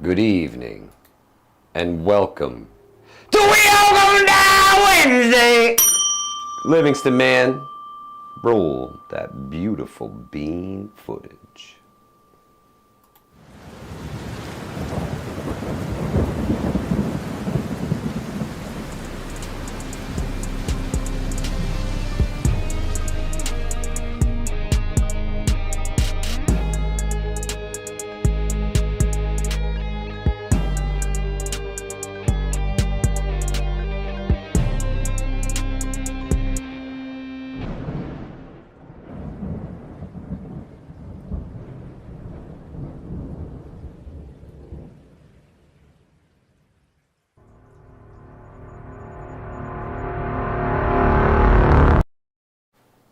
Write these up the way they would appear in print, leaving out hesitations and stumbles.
Good evening, and welcome to We All Gonna Die Wednesday! Livingston man, roll that beautiful bean footage.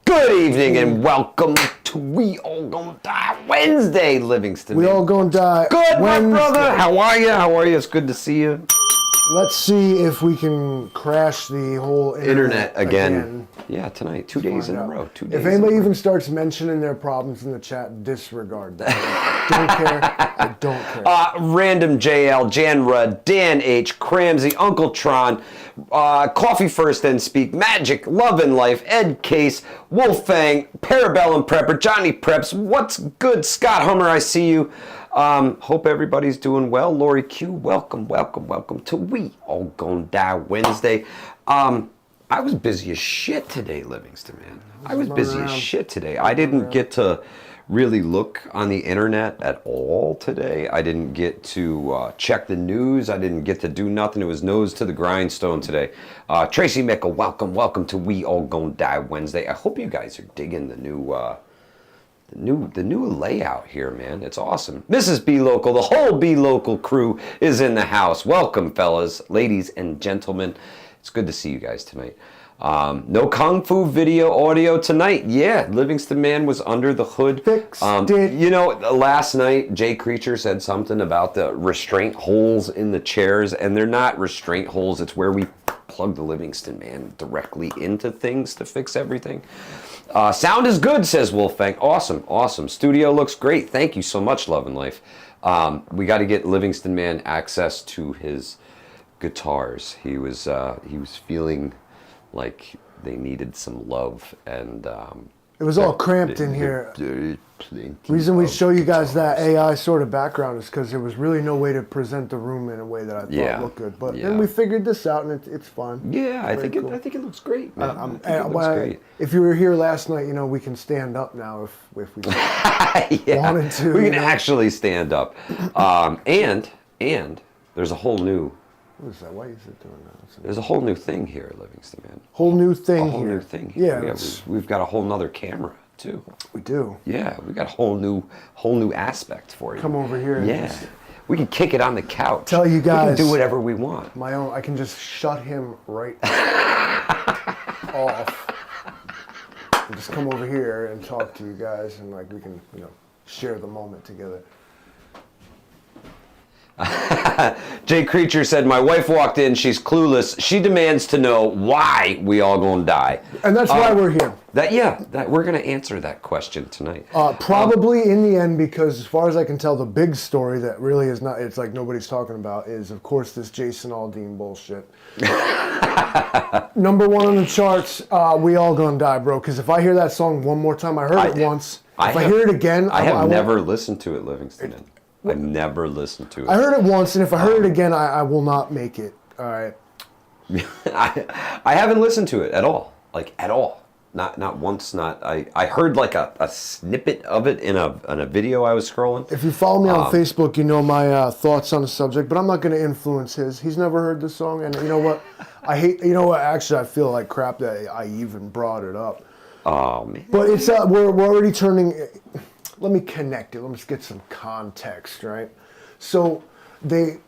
Good evening and welcome to We All Gonna Die Wednesday, Livingston. We all gonna die. Good, Wednesday. my brother. How are you? How are you? It's good to see you. Let's see if we can crash the whole Internet again. Yeah, tonight. 2 days in a row. 2 days. If anybody even starts mentioning their problems in the chat, disregard that. Don't care. I don't care. Random JL, Jan Rudd, Dan H, Cramsey, Uncle Tron, Coffee First Then Speak, Magic, Love and Life, Ed Case, Wolfang, Parabellum Prepper, Johnny Preps, What's Good, Scott Hummer, I see you. Hope everybody's doing well. Lori Q, welcome to We All Gonna Die Wednesday. I was busy as shit today, Livingston, man. I was busy as shit today. I didn't get to really look on the internet at all today. I didn't get to check the news. I didn't get to do nothing. It was nose to the grindstone today. Tracy Mickle, welcome to We All Gonna Die Wednesday. I hope you guys are digging the new layout here, man. It's awesome. Mrs. B Local, the whole B Local crew is in the house. Welcome, fellas, ladies and gentlemen. It's good to see you guys tonight. No Kung Fu video audio tonight. Yeah, Livingston Man was under the hood. Fixed it. You know, last night, Jay Creature said something about the restraint holes in the chairs, and they're not restraint holes. It's where we plug the Livingston Man directly into things to fix everything. Sound is good, says Wolfang. Awesome. Studio looks great. Thank you so much, Love and Life. We got to get Livingston Man access to his guitars. He was feeling like they needed some love, and It was all cramped in here. Reason we show you guys that AI sort of background is because there was really no way to present the room in a way that I thought looked good. But then we figured this out, and it's fun. Yeah, I think it looks great, man. I think it looks great. If you were here last night, you know we can stand up now if we wanted to. We can actually stand up, and there's a whole new. What is that? Why is it doing that? There's a whole new thing here, Livingston Man. Whole new thing here. New thing here. Yeah, we've got a whole nother camera too. We do. Yeah, we got a whole new aspect for you. Come over here. Yeah, we can kick it on the couch. Tell you guys. We can do whatever we want. My own. I can just shut him right off. And just come over here and talk to you guys, and like we can, share the moment together. Jay Creature said, my wife walked in, she's clueless. She demands to know why we all gonna die. And that's why we're here. We're gonna answer that question tonight. Probably in the end, because as far as I can tell, the big story that really is not, it's like nobody's talking about, is of course this Jason Aldean bullshit. Number one on the charts, We All Gonna Die, bro. Because if I hear that song one more time, I heard it once. If I hear it again, I have never listened to it, Livingston. I've never listened to it. I heard it once, and if I heard it again, I will not make it. All right. I haven't listened to it at all. Like, at all. Not once. I heard like a snippet of it in a video I was scrolling. If you follow me on Facebook, you know my thoughts on the subject, but I'm not going to influence his. He's never heard the song, and you know what? Actually, I feel like crap that I even brought it up. Oh, man. But it's, we're already turning... Let me connect it. Let me just get some context, right? So this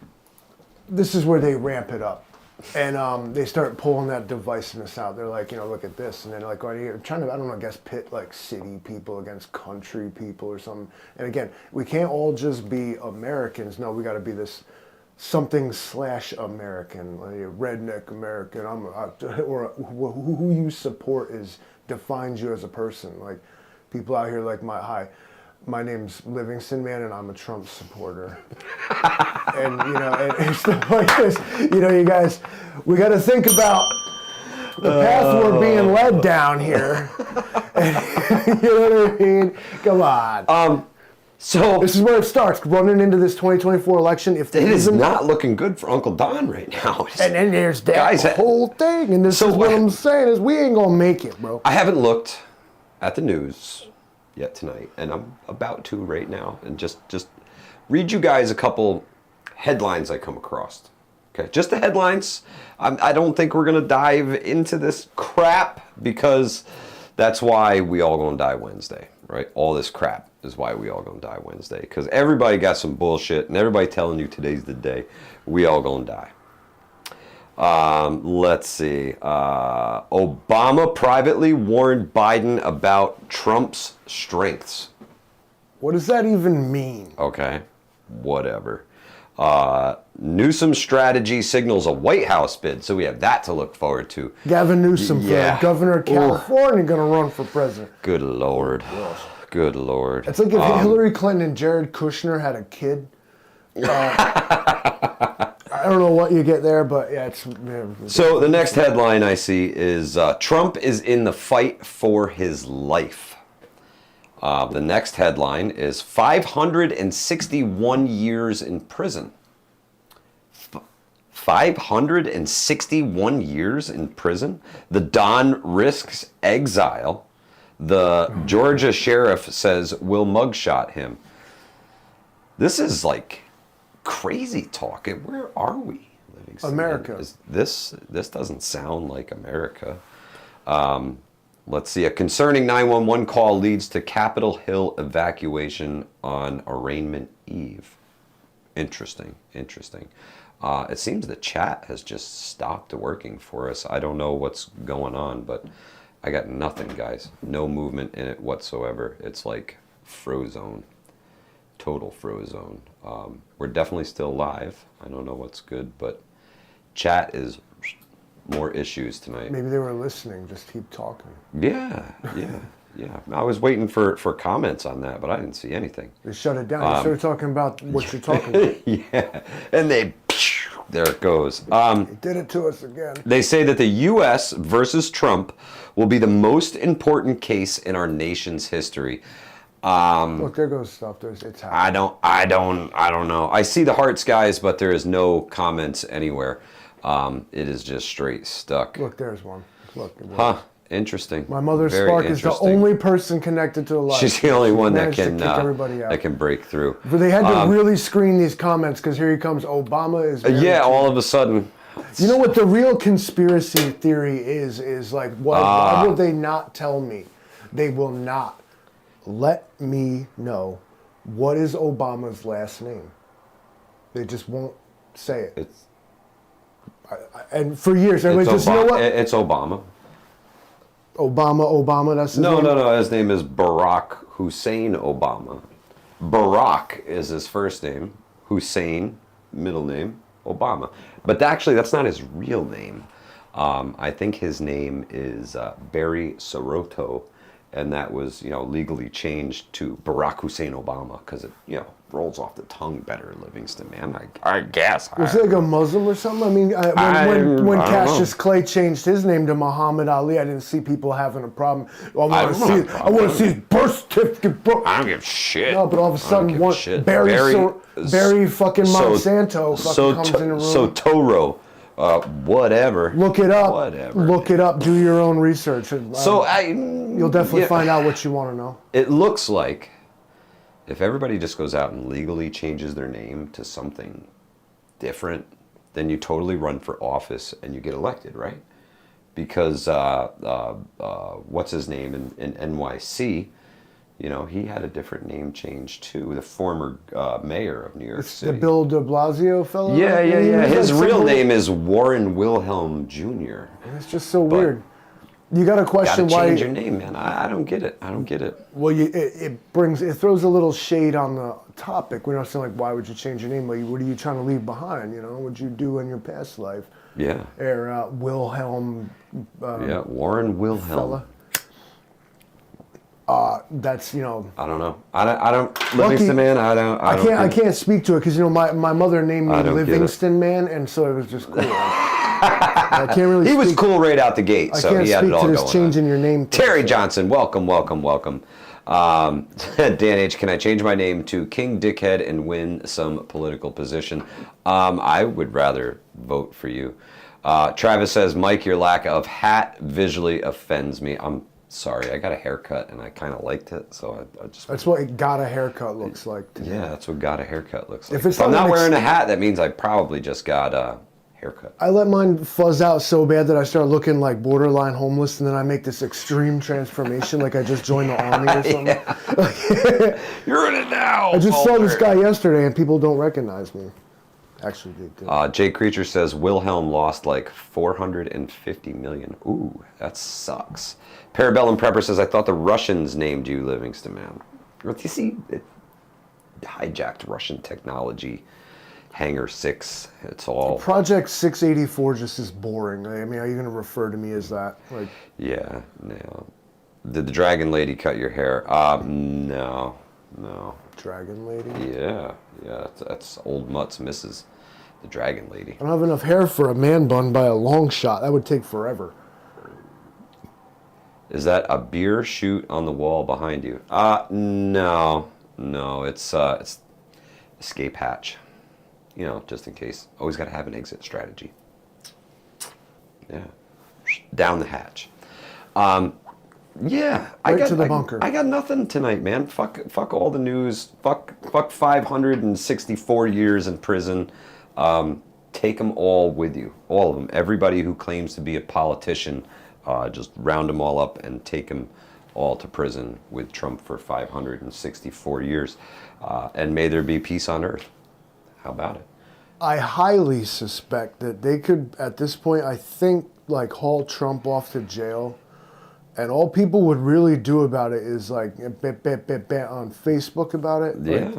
is where they ramp it up. And they start pulling that divisiveness out. They're like, look at this. And then like, right here, trying to, I don't know, I guess pit like city people against country people or something. And again, we can't all just be Americans. No, we got to be this something / American, like redneck American. Or who you support defines you as a person. Like people out here like my name's Livingston, man, and I'm a Trump supporter. And, you know, and stuff like this. You know, you guys, we got to think about the path we're being led down here. And, you know what I mean? Come on. So this is where it starts, running into this 2024 election. If it is not looking good for Uncle Don right now. And then there's that whole thing. And this is what I'm saying is we ain't going to make it, bro. I haven't looked at the news yet tonight, and I'm about to right now, and just read you guys a couple headlines I come across. Okay, just the headlines. I don't think we're gonna dive into this crap because that's why we all gonna die Wednesday, right? All this crap is why we all gonna die Wednesday because everybody got some bullshit and everybody telling you today's the day. We all gonna die. Let's see. Obama privately warned Biden about Trump's strengths. What does that even mean? Okay, whatever. Newsom's strategy signals a White House bid, so we have that to look forward to. Gavin Newsom, governor of California, going to run for president. Good Lord. Good Lord. It's like if Hillary Clinton and Jared Kushner had a kid. I don't know what you get there, but yeah, it's... So the next headline I see is Trump is in the fight for his life. The next headline is 561 years in prison. 561 years in prison? The Don risks exile. The Georgia sheriff says we'll mugshot him. This is like crazy talk. Where are we? America. This doesn't sound like America. Let's see. A concerning 911 call leads to Capitol Hill evacuation on arraignment eve. Interesting. It seems the chat has just stopped working for us. I don't know what's going on, but I got nothing, guys. No movement in it whatsoever. It's like frozone. Total frozone. We're definitely still live. I don't know what's good, but chat is more issues tonight. Maybe they were listening. Just keep talking. Yeah. I was waiting for comments on that, but I didn't see anything. They shut it down. They started talking about what you're talking about. Yeah, and there it goes. They did it to us again. They say that the U.S. versus Trump will be the most important case in our nation's history. Look, there goes stuff. It's happening. I don't know. I see the hearts, guys, but there is no comments anywhere. It is just straight stuck. Look, there's one. Look. Huh. Interesting. My mother Spark is the only person connected to the live. She's the only one that can break through. But they had to really screen these comments because here he comes. Obama is. All of a sudden. You know what the real conspiracy theory is like? Why will they not tell me? They will not let me know what is Obama's last name. They just won't say it. And for years, everybody just, you know what? It's Obama. Obama, that's his name? No, his name is Barack Hussein Obama. Barack is his first name. Hussein, middle name, Obama. But actually, that's not his real name. I think his name is Barry Sotomayor, and that was, legally changed to Barack Hussein Obama because it, rolls off the tongue better, Livingston, man. I guess. Was he like a Muslim or something? I mean, when Cassius Clay changed his name to Muhammad Ali, I didn't see people having a problem. I want to see his birth certificate, bro. I don't give a shit. No, but all of a sudden, Barry fucking Monsanto comes in the room. Sotoro. Whatever. Look it up. Whatever. Look it up. Do your own research. You'll definitely find out what you want to know. It looks like if everybody just goes out and legally changes their name to something different, then you totally run for office and you get elected, right? Because what's his name in NYC? He had a different name change too. The former mayor of New York City. The Bill de Blasio fellow? Yeah. His real name is Warren Wilhelm Jr. It's just so weird. You got to question why. Change your name, man. I don't get it. Well, it throws a little shade on the topic. We're not saying like, why would you change your name? Like, what are you trying to leave behind? What'd you do in your past life? Yeah. Or Wilhelm. Warren Wilhelm. Fella. That's I don't know. I don't Livingston man. I can't speak to it because my mother named me I don't get it. Livingston man, and so it was just cool. I can't really. He was cool right out the gate, so he had it all going on. I can't speak to this changing your name thing. Terry Johnson, welcome. Dan H, can I change my name to King Dickhead and win some political position? I would rather vote for you. Travis says, Mike, your lack of hat visually offends me. I'm sorry, I got a haircut and I kind of liked it, so I just... That's what got a haircut looks like. Yeah, that's what got a haircut looks like. If I'm not wearing a hat, that means I probably just got a haircut. I let mine fuzz out so bad that I start looking like borderline homeless, and then I make this extreme transformation like I just joined the army or something. You're in it now! I just saw this guy yesterday and people don't recognize me. Actually, they do. Jay Creature says, Wilhelm lost like 450 million. Ooh, that sucks. Parabellum Prepper says, I thought the Russians named you Livingston Man. You see, it hijacked Russian technology. Hangar 6, it's all... Project 684 just is boring. I mean, are you going to refer to me as that? Like, yeah, no. Did the Dragon Lady cut your hair? No. Dragon Lady? Yeah, that's old Mutt's missus, the Dragon Lady. I don't have enough hair for a man bun by a long shot. That would take forever. Is that a beer chute on the wall behind you? No, it's escape hatch. Just in case. Always got to have an exit strategy. Yeah, down the hatch. Yeah, right to the bunker. I got nothing tonight, man. Fuck all the news. Fuck 564 years in prison. Take them all with you, all of them. Everybody who claims to be a politician. Just round them all up and take them all to prison with Trump for 564 years. And may there be peace on earth. How about it? I highly suspect that they could, at this point, I think, haul Trump off to jail. And all people would really do about it is, on Facebook about it. Yeah.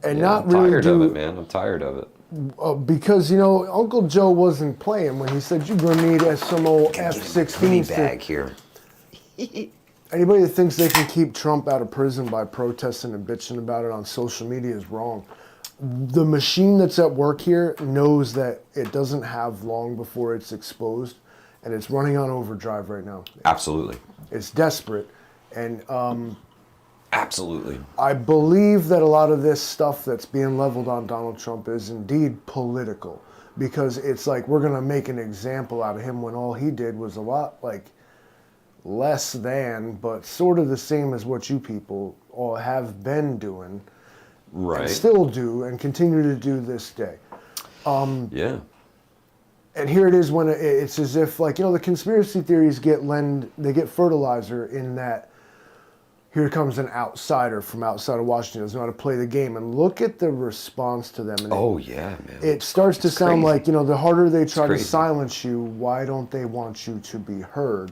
And not I'm really tired of it, man. I'm tired of it. Because, Uncle Joe wasn't playing when he said, you're going to need some old F-16s. Bag here. Anybody that thinks they can keep Trump out of prison by protesting and bitching about it on social media is wrong. The machine that's at work here knows that it doesn't have long before it's exposed, and it's running on overdrive right now. Absolutely. It's desperate. And absolutely. I believe that a lot of this stuff that's being leveled on Donald Trump is indeed political, because it's like we're going to make an example out of him when all he did was a lot less than, but sort of the same as what you people all have been doing. Right. And still do and continue to do this day. Yeah. And here it is when it's as if the conspiracy theories get fertilizer in that here comes an outsider from outside of Washington who doesn't know how to play the game, and look at the response to them. And yeah, man. It starts to sound crazy. like, the harder they try to silence you, why don't they want you to be heard?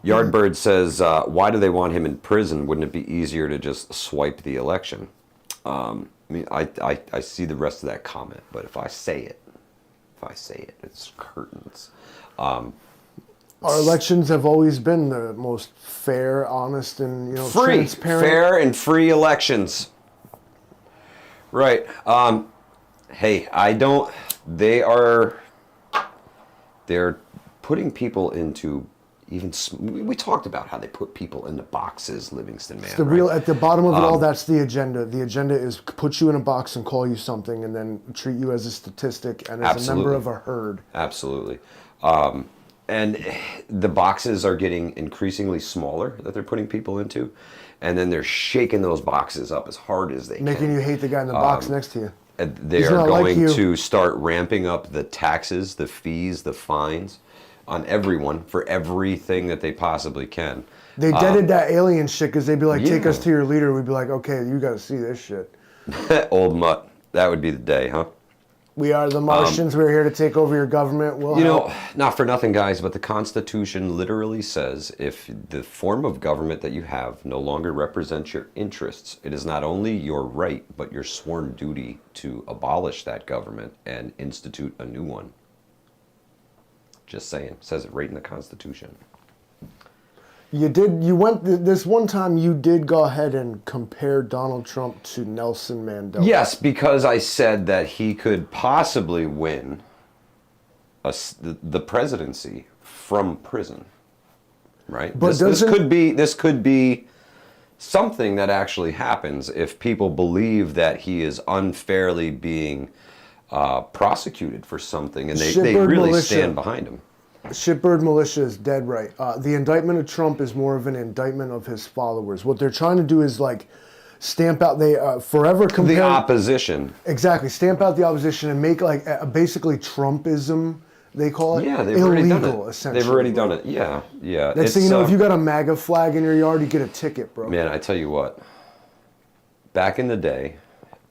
Yardbird says, why do they want him in prison? Wouldn't it be easier to just swipe the election? I see the rest of that comment, but if I say it, it's curtains. Our elections have always been the most fair, honest, and free, transparent. fair and free elections. Right. Hey, they're putting people into. We talked about how they put people into boxes, Livingston Man. At the bottom of it all, that's the agenda. The agenda is put you in a box and call you something, and then treat you as a statistic and as a member of a herd. Absolutely. And the boxes are getting increasingly smaller that they're putting people into, and then they're shaking those boxes up as hard as they can. Making you hate the guy in the box next to you. They are going to start ramping up the taxes, the fees, the fines on everyone for everything that they possibly can. They deaded that alien shit because they'd be like, take us to your leader. We'd be like, okay, you got to see this shit. Old Mutt. That would be the day, huh? We are the Martians. We're here to take over your government. We'll help. Not for nothing, guys, but the Constitution literally says if the form of government that you have no longer represents your interests, it is not only your right, but your sworn duty to abolish that government and institute a new one. Just saying. It says it right in the Constitution. You did. You went this one time. You did go ahead and compare Donald Trump to Nelson Mandela. Yes, because I said that he could possibly win the presidency from prison. Right. But this could be something that actually happens if people believe that he is unfairly being prosecuted for something, and they really stand behind him. Shitbird militia is dead right. The indictment of Trump is more of an indictment of his followers. What they're trying to do is like stamp out forever compare the opposition. Exactly, stamp out the opposition and make like basically Trumpism. They call it they've illegal, already done it. essentially. They've already done it. Yeah. Next thing you know, if you got a MAGA flag in your yard, you get a ticket, bro. Man, I tell you what. Back in the day,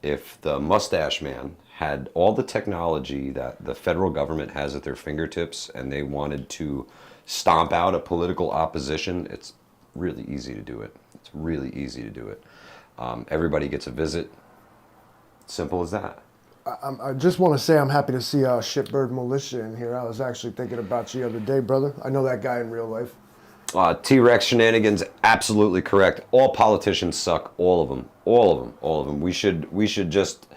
if the mustache man had all the technology that the federal government has at their fingertips and they wanted to stomp out a political opposition, it's really easy to do it. It's really easy to do it. Everybody gets a visit. Simple as that. I just want to say I'm happy to see Shitbird Militia in here. I was actually thinking about you the other day, brother. I know that guy in real life. T-Rex shenanigans, absolutely correct. All politicians suck. All of them. All of them. All of them. We should just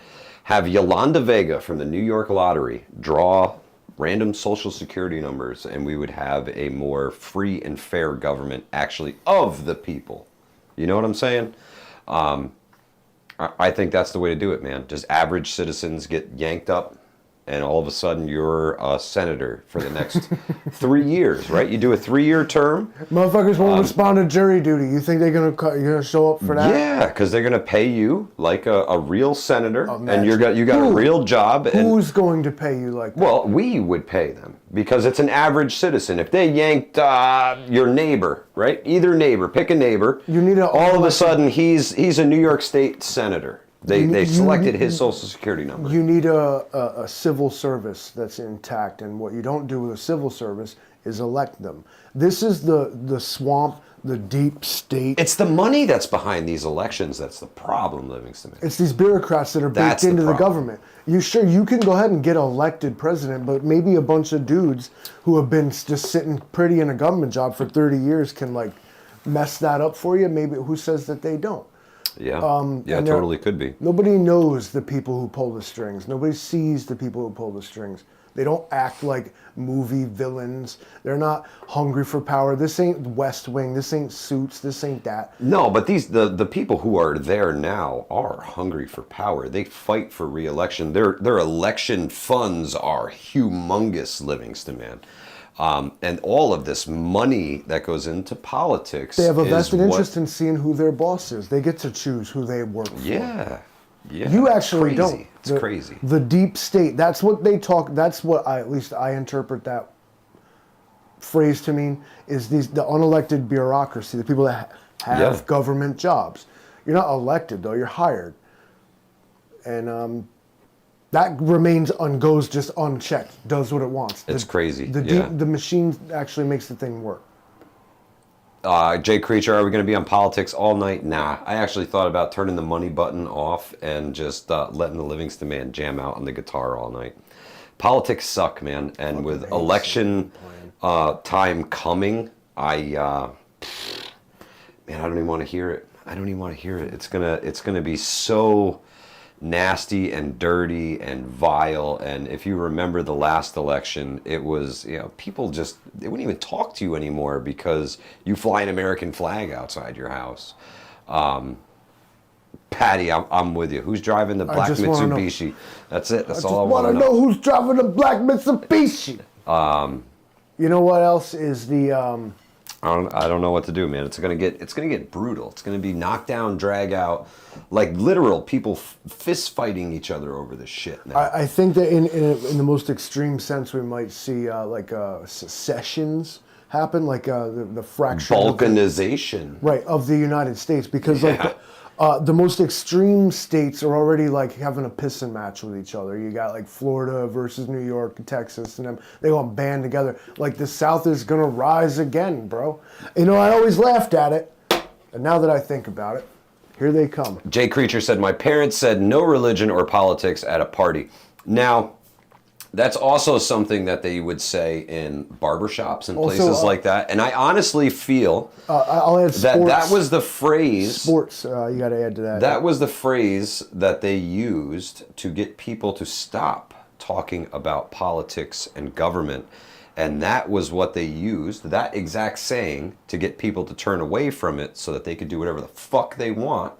have Yolanda Vega from the New York Lottery draw random social security numbers, and we would have a more free and fair government, actually, of the people. You know what I'm saying? I think that's the way to do it, man. Just average citizens get yanked up, and all of a sudden you're a senator for the next 3 years, right? You do a 3-year term. Motherfuckers won't respond to jury duty. You think you're gonna show up for that? Yeah, because they're gonna pay you like a real senator, and you got a real job. Who's going to pay you like that? Well, we would pay them because it's an average citizen. If they yanked your neighbor, right? Either neighbor, pick a neighbor. You need all of a sudden he's a New York State senator. They selected his social security number. You need a civil service that's intact, and what you don't do with a civil service is elect them. This is the swamp, the deep state. It's the money that's behind these elections that's the problem, Livingston. It's these bureaucrats that are baked into the government. You can go ahead and get elected president, but maybe a bunch of dudes who have been just sitting pretty in a government job for 30 years can like mess that up for you. Maybe who says that they don't? Yeah, totally could be. Nobody knows the people who pull the strings. Nobody sees the people who pull the strings. They don't act like movie villains. They're not hungry for power. This ain't West Wing. This ain't Suits. This ain't that. No, but the people who are there now are hungry for power. They fight for re-election. Their election funds are humongous, Livingston, man. And all of this money that goes into politics. They have a vested interest in seeing who their boss is. They get to choose who they work for. Yeah. You actually don't. It's crazy. The deep state. That's what they talk. That's what at least I interpret that phrase to mean is the unelected bureaucracy, the people that have government jobs. You're not elected though. You're hired, and that remains goes just unchecked, does what it wants. It's crazy. The machine actually makes the thing work. Jay Creature, are we going to be on politics all night? Nah. I actually thought about turning the money button off and just letting the Livingston man jam out on the guitar all night. Politics suck, man. And with election time coming, I don't even want to hear it. I don't even want to hear it. It's gonna be so nasty and dirty and vile. And if you remember the last election, it was, people they wouldn't even talk to you anymore because you fly an American flag outside your house. Patty, I'm with you. Who's driving the black Mitsubishi? That's it. That's all I want to know. I want to know who's driving the black Mitsubishi. You know what else is the I don't know what to do, man. It's gonna get brutal. It's gonna be knockdown, drag out, like literal people fist fighting each other over this shit. Now. I think that in the most extreme sense, we might see secessions happen, like the fracture, balkanization, of the United States, because the most extreme states are already like having a pissing match with each other. You got like Florida versus New York, Texas, and them. They all band together. Like the South is gonna rise again, bro. I always laughed at it, and now that I think about it, here they come. Jay Creature said, "My parents said no religion or politics at a party." Now, That's also something that they would say in barbershops and Also, places like that. And I honestly feel I'll add sports. that was the phrase. Sports, you got to add to that. That was the phrase that they used to get people to stop talking about politics and government. And that was what they used, that exact saying, to get people to turn away from it so that they could do whatever the fuck they want.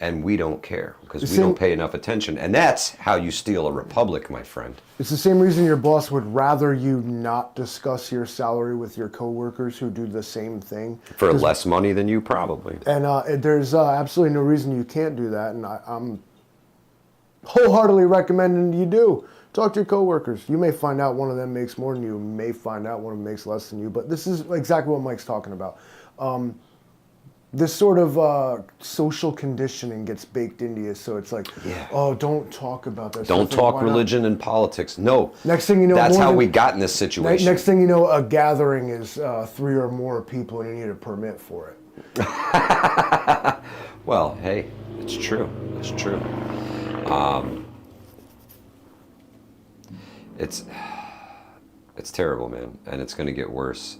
And we don't care because we don't pay enough attention. And that's how you steal a republic, my friend. It's the same reason your boss would rather you not discuss your salary with your coworkers who do the same thing. For less money than you, probably. And there's absolutely no reason you can't do that. And I'm wholeheartedly recommending you do. Talk to your coworkers. You may find out one of them makes more than you. May find out one of them makes less than you. But this is exactly what Mike's talking about. This sort of social conditioning gets baked into you, so it's like, oh, don't talk about that. Don't talk religion and politics. No. Next thing you know, that's how we got in this situation. Next thing you know, a gathering is 3 or more people, and you need a permit for it. Well, hey, it's true. It's true. It's terrible, man, and it's going to get worse.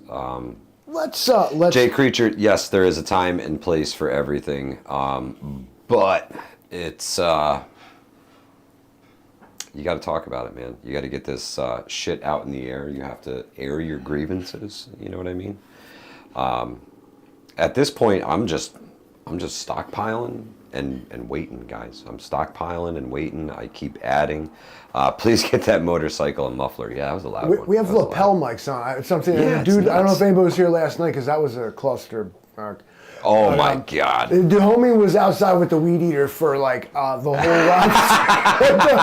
Let's Jay Creature, yes, there is a time and place for everything, but it's you got to talk about it, man. You got to get this shit out in the air. You have to air your grievances. You know what I mean? At this point, I'm just stockpiling and waiting, guys. I'm stockpiling and waiting. I keep adding. Please get that motorcycle and muffler. Yeah, that was a loud one. We have lapel mics on. It's something, dude. I don't know if anybody was here last night because that was a cluster. Oh my God! The homie was outside with the weed eater for like the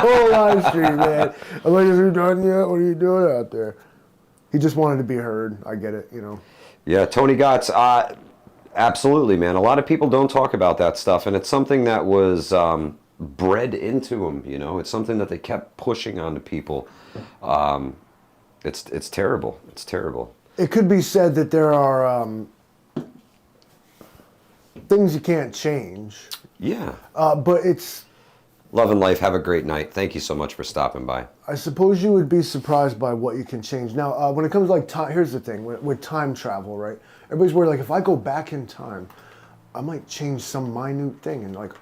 whole live stream, man. I'm like, "Is you done yet? What are you doing out there?" He just wanted to be heard. I get it, you know. Yeah, Tony Gotts. Absolutely, man. A lot of people don't talk about that stuff, and it's something that was bred into them. You know, it's something that they kept pushing onto people. It's terrible. It's terrible. It could be said that there are things you can't change. Yeah. But it's... Love and life. Have a great night. Thank you so much for stopping by. I suppose you would be surprised by what you can change. Now, when it comes to like time, here's the thing. With time travel, right? Everybody's worried, like, if I go back in time, I might change some minute thing and like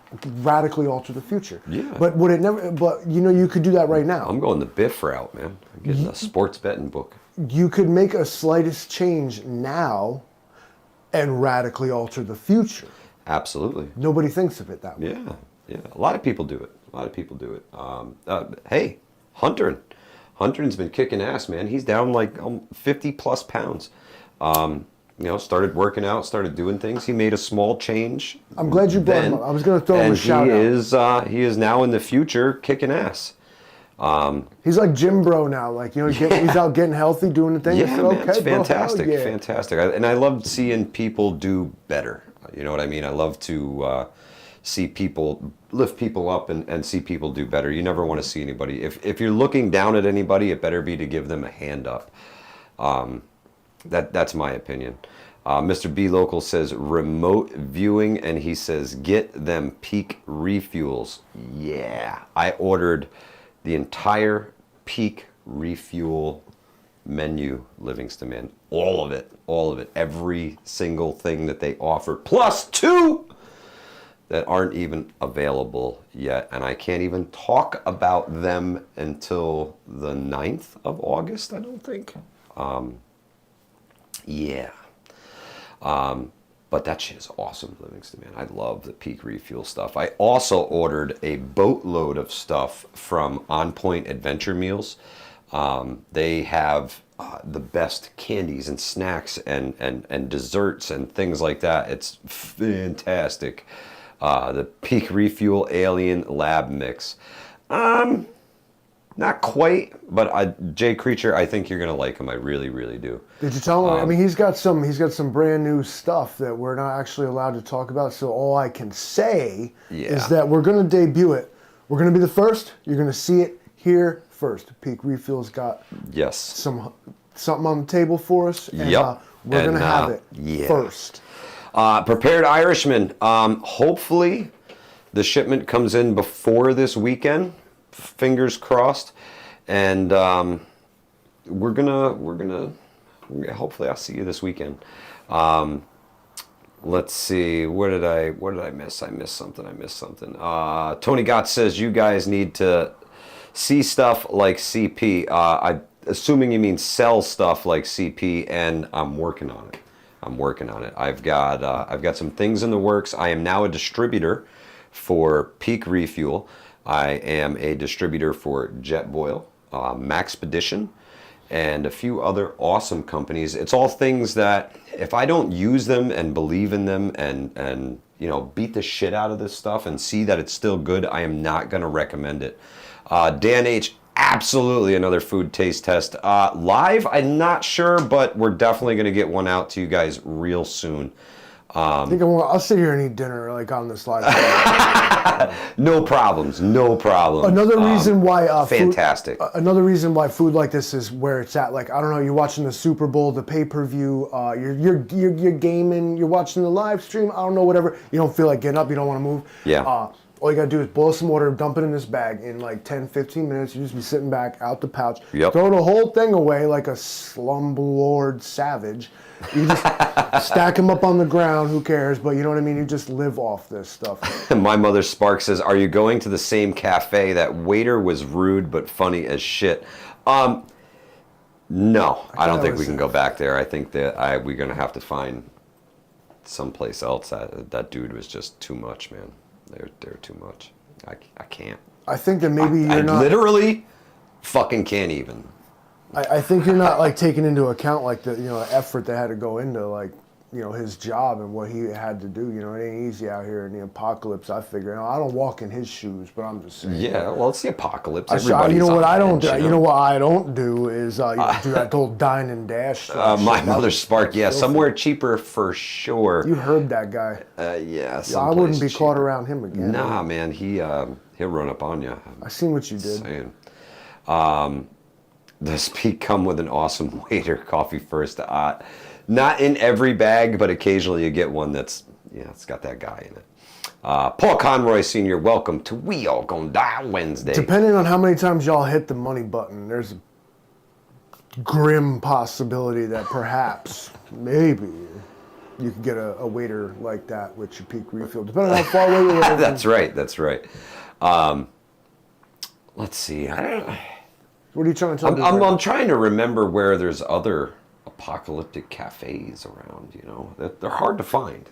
radically alter the future. Yeah. But would it never? But you know, you could do that right now. I'm going the Biff route, man. I'm getting a sports betting book. You could make a slightest change now, and radically alter the future. Absolutely. Nobody thinks of it that way. Yeah, yeah. A lot of people do it. A lot of people do it. Hey, Hunter's been kicking ass, man. He's down like 50 plus pounds. You know, started working out, started doing things. He made a small change. I'm glad you brought him up. I was going to throw him a shout out. He is now in the future kicking ass. He's like Jim Bro now. Like, you know, he's out getting healthy, doing the thing. Yeah, man, okay, it's fantastic, bro, fantastic. And I love seeing people do better. You know what I mean? I love to see people, lift people up and see people do better. You never want to see anybody. If you're looking down at anybody, it better be to give them a hand up. That's my opinion. Mr. B Local says remote viewing, and he says get them peak refuels. Yeah, I ordered the entire peak refuel menu, Livingston, man. All of it, every single thing that they offer, plus 2 that aren't even available yet. And I can't even talk about them until the 9th of August, I don't think. Yeah. But that shit is awesome, Livingston, man. I love the peak refuel stuff. I also ordered a boatload of stuff from On Point Adventure Meals. They have the best candies and snacks and desserts and things like that. It's fantastic. The Peak Refuel Alien Lab Mix. Not quite, but Jay Creature, I think you're gonna like him. I really, really do. Did you tell him? I mean, he's got some brand new stuff that we're not actually allowed to talk about. So all I can say is that we're gonna debut it. We're gonna be the first. You're gonna see it here first. Peak Refill's got something on the table for us, and we're gonna have it first. Prepared Irishman. Hopefully, the shipment comes in before this weekend. Fingers crossed. And we're gonna hopefully I'll see you this weekend. Let's see, what did I miss? I missed something. Tony Gott says you guys need to see stuff like CP. I assuming you mean sell stuff like CP, and I'm working on it. I've got some things in the works. I am now a distributor for Peak Refuel. I am a distributor for Jetboil, Maxpedition, and a few other awesome companies. It's all things that if I don't use them and believe in them and beat the shit out of this stuff and see that it's still good, I am not going to recommend it. Dan H, absolutely another food taste test. Live, I'm not sure, but we're definitely going to get one out to you guys real soon. I think I'll sit here and eat dinner like on this live. No problems. Another reason why fantastic. Another reason why food like this is where it's at. Like, I don't know, you're watching the Super Bowl, the pay-per-view, you're gaming, you're watching the live stream. I don't know, whatever. You don't feel like getting up. You don't want to move. Yeah. All you gotta do is boil some water, dump it in this bag. In like 10, 15 minutes, you just be sitting back out the pouch. Yep. Throw the whole thing away like a slumlord savage. You just stack them up on the ground, who cares? But you know what I mean? You just live off this stuff. My mother Spark says, are you going to the same cafe? That waiter was rude but funny as shit. No, I don't think we can go back there. I think that we're going to have to find someplace else. That dude was just too much, man. They're too much. I can't. I think that maybe you're not... literally fucking can't even. I think you're not like taking into account like the effort that had to go into like his job and what he had to do. It ain't easy out here in the apocalypse. I figure. I don't walk in his shoes, but I'm just saying. Yeah, well, it's the apocalypse. You know what I don't do? You know what I don't do is do that whole dine and dash. My mother Spark. Yeah, somewhere cheaper for sure. You heard that guy. Yeah. I wouldn't be caught around him again. Nah, man. He'll run up on you. I seen what you did. Saying. Does Peak come with an awesome waiter? Coffee first. Not in every bag, but occasionally you get one that's, it's got that guy in it. Paul Conroy Sr., welcome to We All Gonna Die Wednesday. Depending on how many times y'all hit the money button, there's a grim possibility that perhaps, maybe, you could get a waiter like that with your Peak Refuel. Depending on how far away you live. That's right. Let's see. What are you trying to tell me? I'm trying to remember where there's other apocalyptic cafes around. They're hard to find.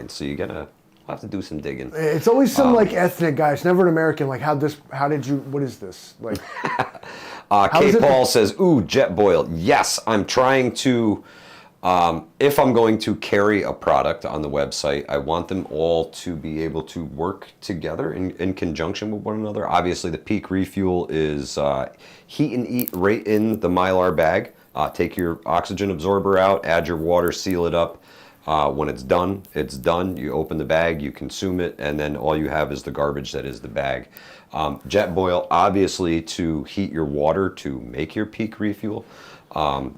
So you're gonna have to do some digging. It's always some like ethnic guy. It's never an American. Like what is this? Like. K. Paul says, "Ooh, Jetboil. Yes, I'm trying to. If I'm going to carry a product on the website, I want them all to be able to work together in conjunction with one another. Obviously, the Peak Refuel is heat and eat right in the Mylar bag. Take your oxygen absorber out, add your water, seal it up. When it's done, it's done. You open the bag, you consume it, and then all you have is the garbage that is the bag. Jetboil, obviously, to heat your water to make your Peak Refuel.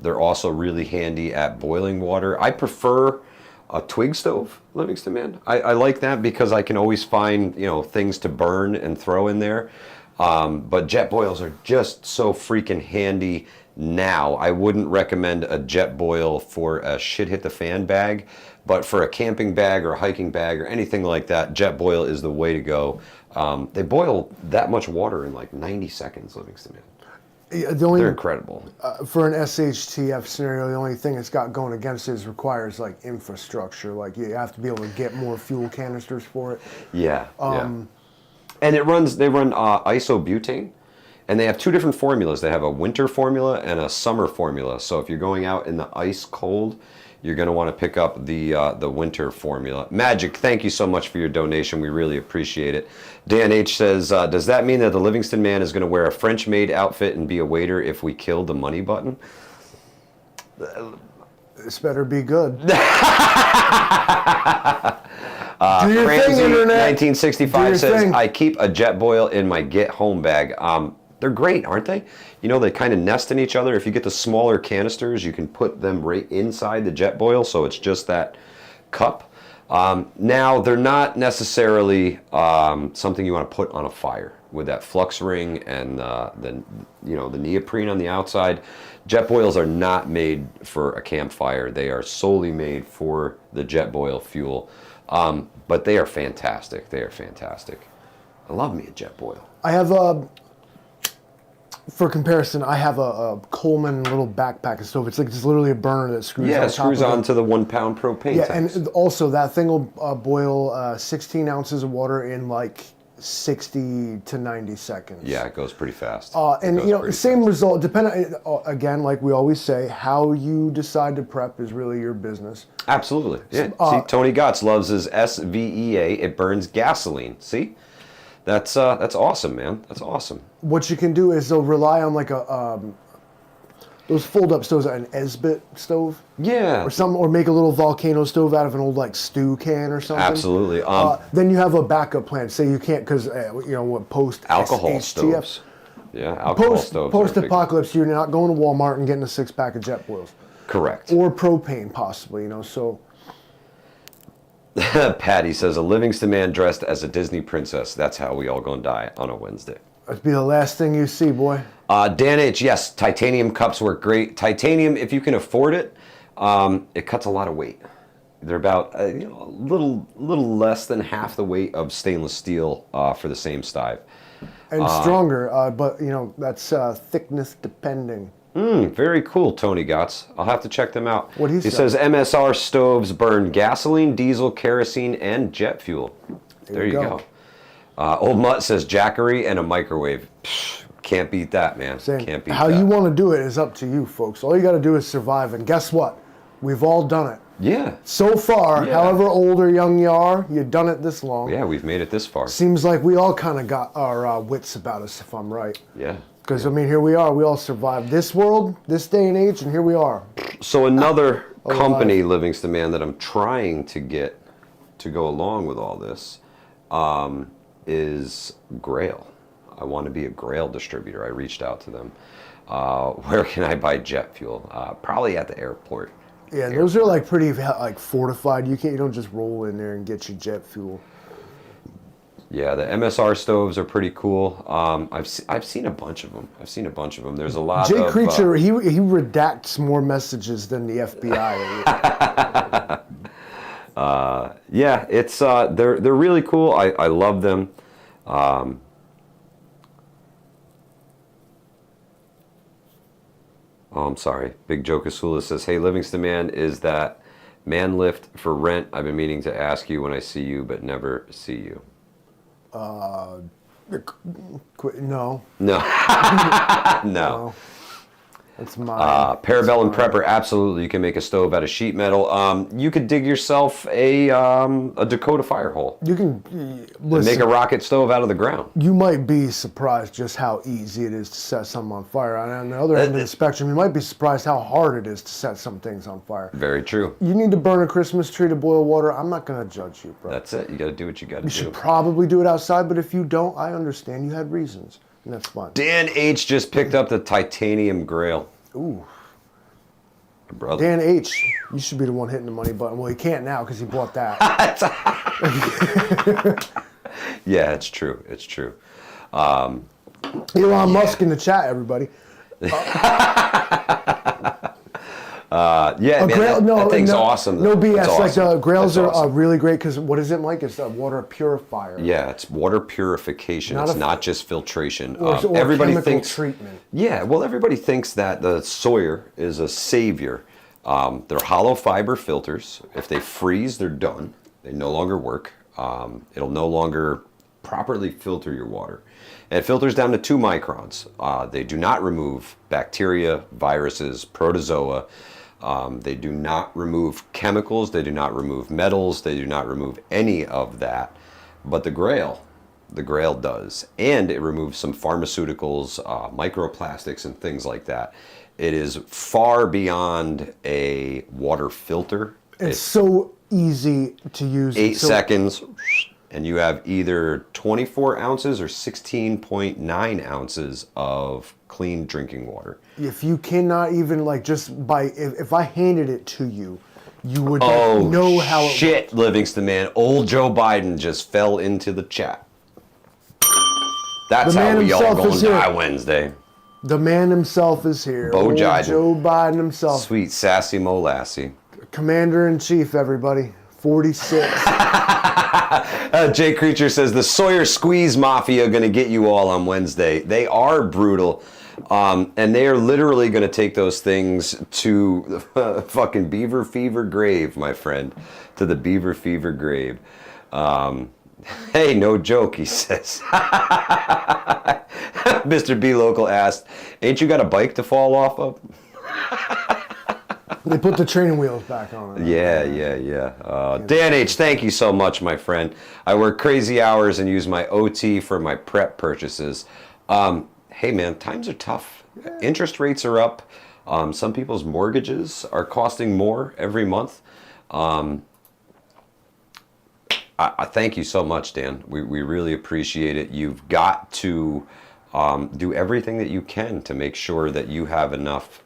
They're also really handy at boiling water. I prefer a twig stove, Livingston Man. I like that because I can always find things to burn and throw in there. But Jetboils are just so freaking handy now. I wouldn't recommend a Jetboil for a shit hit the fan bag, but for a camping bag or a hiking bag or anything like that, Jetboil is the way to go. They boil that much water in like 90 seconds, Livingston Man. They're incredible. For an SHTF scenario, the only thing it's got going against it is requires like infrastructure. Like you have to be able to get more fuel canisters for it. Yeah. And they run isobutane, and they have two different formulas. They have a winter formula and a summer formula. So if you're going out in the ice cold, you're going to want to pick up the winter formula. Magic, thank you so much for your donation. We really appreciate it. Dan H says, does that mean that the Livingston Man is going to wear a French-made outfit and be a waiter if we kill the money button? This better be good. Do your thing, Internet. 1965 says, I keep a Jetboil in my get home bag. They're great, aren't they? They kind of nest in each other. If you get the smaller canisters, you can put them right inside the Jetboil, so it's just that cup. Now, they're not necessarily something you want to put on a fire with that flux ring and the neoprene on the outside. Jet boils are not made for a campfire. They are solely made for the jet boil fuel. But they are fantastic. They are fantastic. I love me a jet boil. I have for comparison, I have a Coleman little backpack stove. It's like just literally a burner that screws. Yeah, on it screws top of onto the 1 pound propane Yeah, tanks. and also that thing will boil 16 ounces of water in like 60 to 90 seconds. Yeah, it goes pretty fast. And same result. Depending again, like we always say, how you decide to prep is really your business. Absolutely. Yeah. See, Tony Gotts loves his SVEA. It burns gasoline. See, that's awesome, man. That's awesome. What you can do is they'll rely on like those fold-up stoves, an Esbit stove. Yeah. Or make a little volcano stove out of an old like stew can or something. Absolutely. Then you have a backup plan. Say you can't because post Alcohol HTF, stoves. Yeah, alcohol stoves. Post-apocalypse, you're not going to Walmart and getting a 6-pack of jet boils. Correct. Or propane, possibly. So. Patty says, a Livingston man dressed as a Disney princess. That's how we all gonna die on a Wednesday. That'd be the last thing you see, boy. Dan H, yes, titanium cups work great. Titanium, if you can afford it, it cuts a lot of weight. They're about a little less than half the weight of stainless steel for the same stive. And stronger, but that's thickness depending. Very cool, Tony Gotts. I'll have to check them out. What he says MSR stoves burn gasoline, diesel, kerosene, and jet fuel. There you go. Old Mutt says Jackery and a microwave. Psh, can't beat that, man. Can't beat How that. you want to do it is up to you, folks. All you got to do is survive. And guess what? We've all done it. Yeah. So far, however old or young you are, you've done it this long. Yeah, we've made it this far. Seems like we all kind of got our wits about us, if I'm right. Yeah. Because, here we are. We all survived this world, this day and age, and here we are. So another company, Livingston Man, that I'm trying to get to go along with all this is Grail. I want to be a Grail distributor. I reached out to them. Where can I buy jet fuel? Probably at the airport. Yeah, those are like pretty fortified. You don't just roll in there and get your jet fuel. Yeah, the MSR stoves are pretty cool. I've seen a bunch of them. There's a lot. Jay Creature, he redacts more messages than the FBI. Yeah, it's they're really cool. I love them. I'm sorry. Big Joe Casula says, "Hey, Livingston Man, is that man lift for rent? I've been meaning to ask you when I see you, but never see you." No. No. No. That's mine. Parabellum Prepper, absolutely. You can make a stove out of sheet metal. You could dig yourself a Dakota fire hole. You can And make a rocket stove out of the ground. You might be surprised just how easy it is to set something on fire. And on the other end of the spectrum, you might be surprised how hard it is to set some things on fire. Very true. You need to burn a Christmas tree to boil water. I'm not going to judge you, bro. That's it. You got to do what you got to do. You should probably do it outside, but if you don't, I understand. You had reasons, and that's fine. Dan H just picked up the titanium Grail. Ooh. My brother. Dan H, you should be the one hitting the money button. Well, he can't now because he bought that. Yeah, it's true. It's true. Elon Musk in the chat, everybody. Yeah, man, that thing's awesome. No BS. Awesome. Like Grails are awesome. really great because what is it, Mike? It's a water purifier. Yeah, it's water purification. It's not just filtration. Or everybody chemical thinks treatment. Yeah, well, everybody thinks that the Sawyer is a savior. They're hollow fiber filters. If they freeze, they're done. They no longer work. It'll no longer properly filter your water. And it filters down to 2 microns. They do not remove bacteria, viruses, protozoa. They do not remove chemicals. They do not remove metals. They do not remove any of that. But the Grail does. And it removes some pharmaceuticals, microplastics, and things like that. It is far beyond a water filter. It's so easy to use. 8 seconds, and you have either 24 ounces or 16.9 ounces of clean drinking water. If you cannot even if I handed it to you you would know how it shit, Livingston, man. Old Joe Biden just fell into the chat. That's how we all going to die Wednesday. The man himself is here. Bo Jiden. Joe Biden himself. Sweet sassy Molassie. Commander-in-Chief, everybody. 46. Jay Creature says, the Sawyer Squeeze Mafia going to get you all on Wednesday. They are brutal. And they are literally going to take those things to the fucking Beaver Fever grave, my friend. To the Beaver Fever grave. Hey, no joke, he says. Mr. B Local asked, ain't you got a bike to fall off of? They put the training wheels back on it. Yeah. Dan H, thank you so much, my friend. I work crazy hours and use my OT for my prep purchases. Hey, man, times are tough. Yeah. Interest rates are up. Some people's mortgages are costing more every month. I thank you so much, Dan. We really appreciate it. You've got to do everything that you can to make sure that you have enough,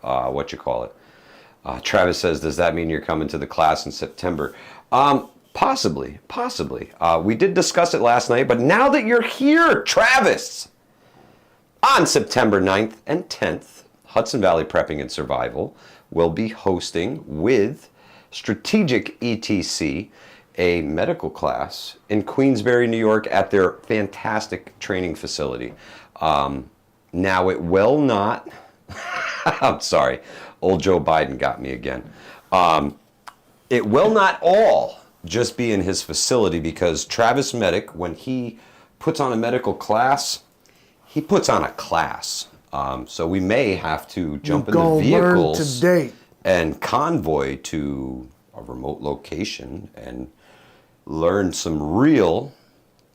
Travis says, does that mean you're coming to the class in September? Possibly. We did discuss it last night, but now that you're here, Travis, on September 9th and 10th, Hudson Valley Prepping and Survival will be hosting with Strategic ETC a medical class in Queensbury, New York at their fantastic training facility. Now it will not, I'm sorry, old Joe Biden got me again. It will not all just be in his facility because Travis Medic, when he puts on a medical class, he puts on a class. So we may have to jump in the vehicles and convoy to a remote location and learn some real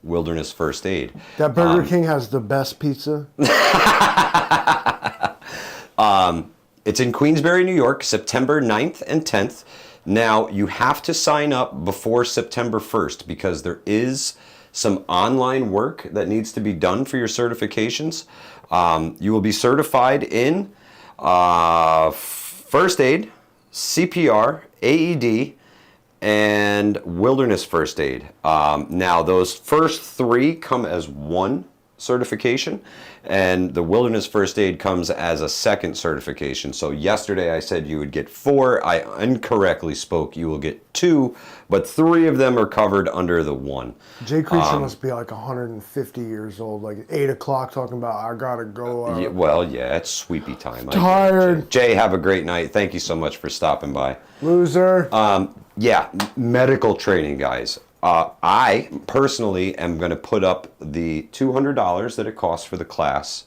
wilderness first aid. That Burger King has the best pizza. It's in Queensbury, New York, September 9th and 10th. Now, you have to sign up before September 1st because there is some online work that needs to be done for your certifications. You will be certified in first aid, CPR, AED, and wilderness first aid. Now, those first three come as one certification, and the wilderness first aid comes as a second certification. So yesterday I said you would get 4. I incorrectly spoke. You will get 2, but 3 of them are covered under the 1. Jay Creature must be like 150 years old, like 8 o'clock talking about, I gotta go. Yeah, it's sweepy time. Tired. Jay, have a great night. Thank you so much for stopping by. Loser. Medical training, guys. I personally am going to put up the $200 that it costs for the class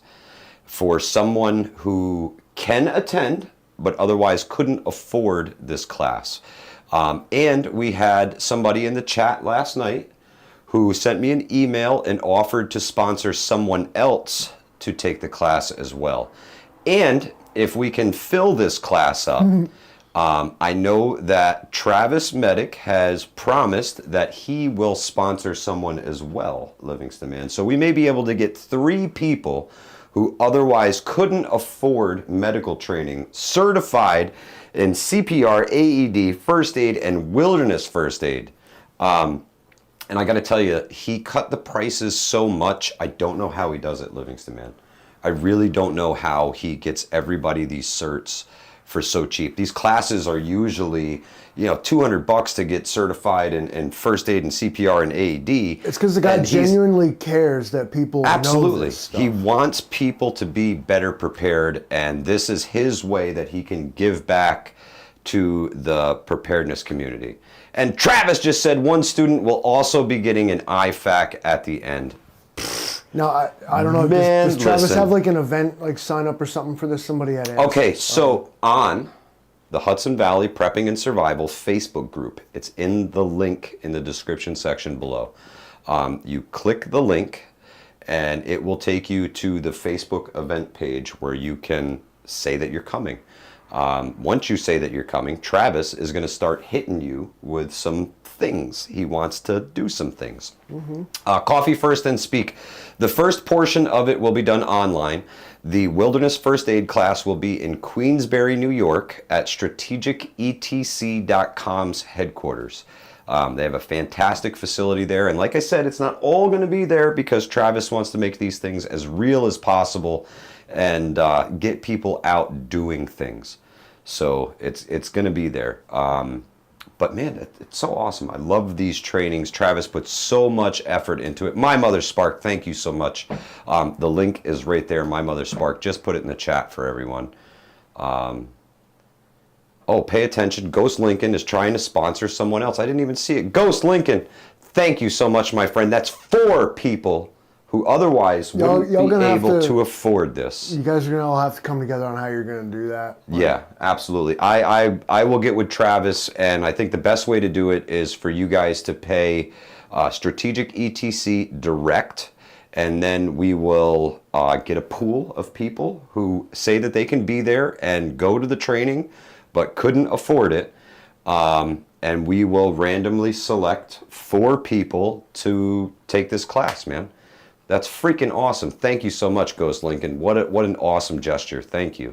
for someone who can attend but otherwise couldn't afford this class. And we had somebody in the chat last night who sent me an email and offered to sponsor someone else to take the class as well. And if we can fill this class up, I know that Travis Medic has promised that he will sponsor someone as well, Livingston Man. So we may be able to get 3 people who otherwise couldn't afford medical training certified in CPR, AED, first aid, and wilderness first aid. And I got to tell you, he cut the prices so much, I don't know how he does it, Livingston Man. I really don't know how he gets everybody these certs for so cheap. These classes are usually, $200 to get certified in first aid and CPR and AED. It's because the guy genuinely cares that people know this stuff. He wants people to be better prepared, and this is his way that he can give back to the preparedness community. And Travis just said one student will also be getting an IFAC at the end. No, I don't know. Man, does Travis have like an event, like sign up or something for this? Somebody had asked. Okay, so on the Hudson Valley Prepping and Survival Facebook group, it's in the link in the description section below. You click the link and it will take you to the Facebook event page where you can say that you're coming. Once you say that you're coming, Travis is going to start hitting you with some things. He wants to do some things. Coffee First and Speak. The first portion of it will be done online. The Wilderness First Aid class will be in Queensbury, New York at strategicetc.com's headquarters. They have a fantastic facility there. And like I said, it's not all going to be there because Travis wants to make these things as real as possible and get people out doing things. So it's going to be there. But man, it's so awesome. I love these trainings. Travis puts so much effort into it. My Mother Spark, thank you so much. The link is right there, My Mother Spark. Just put it in the chat for everyone. Oh, pay attention. Ghost Lincoln is trying to sponsor someone else. I didn't even see it. Ghost Lincoln, thank you so much, my friend. That's 4 people who otherwise wouldn't be able to afford this. You guys are going to all have to come together on how you're going to do that. Yeah, absolutely. I will get with Travis, and I think the best way to do it is for you guys to pay Strategic ETC direct, and then we will get a pool of people who say that they can be there and go to the training, but couldn't afford it. And we will randomly select 4 people to take this class, man. That's freaking awesome. Thank you so much, Ghost Lincoln. What an awesome gesture. Thank you.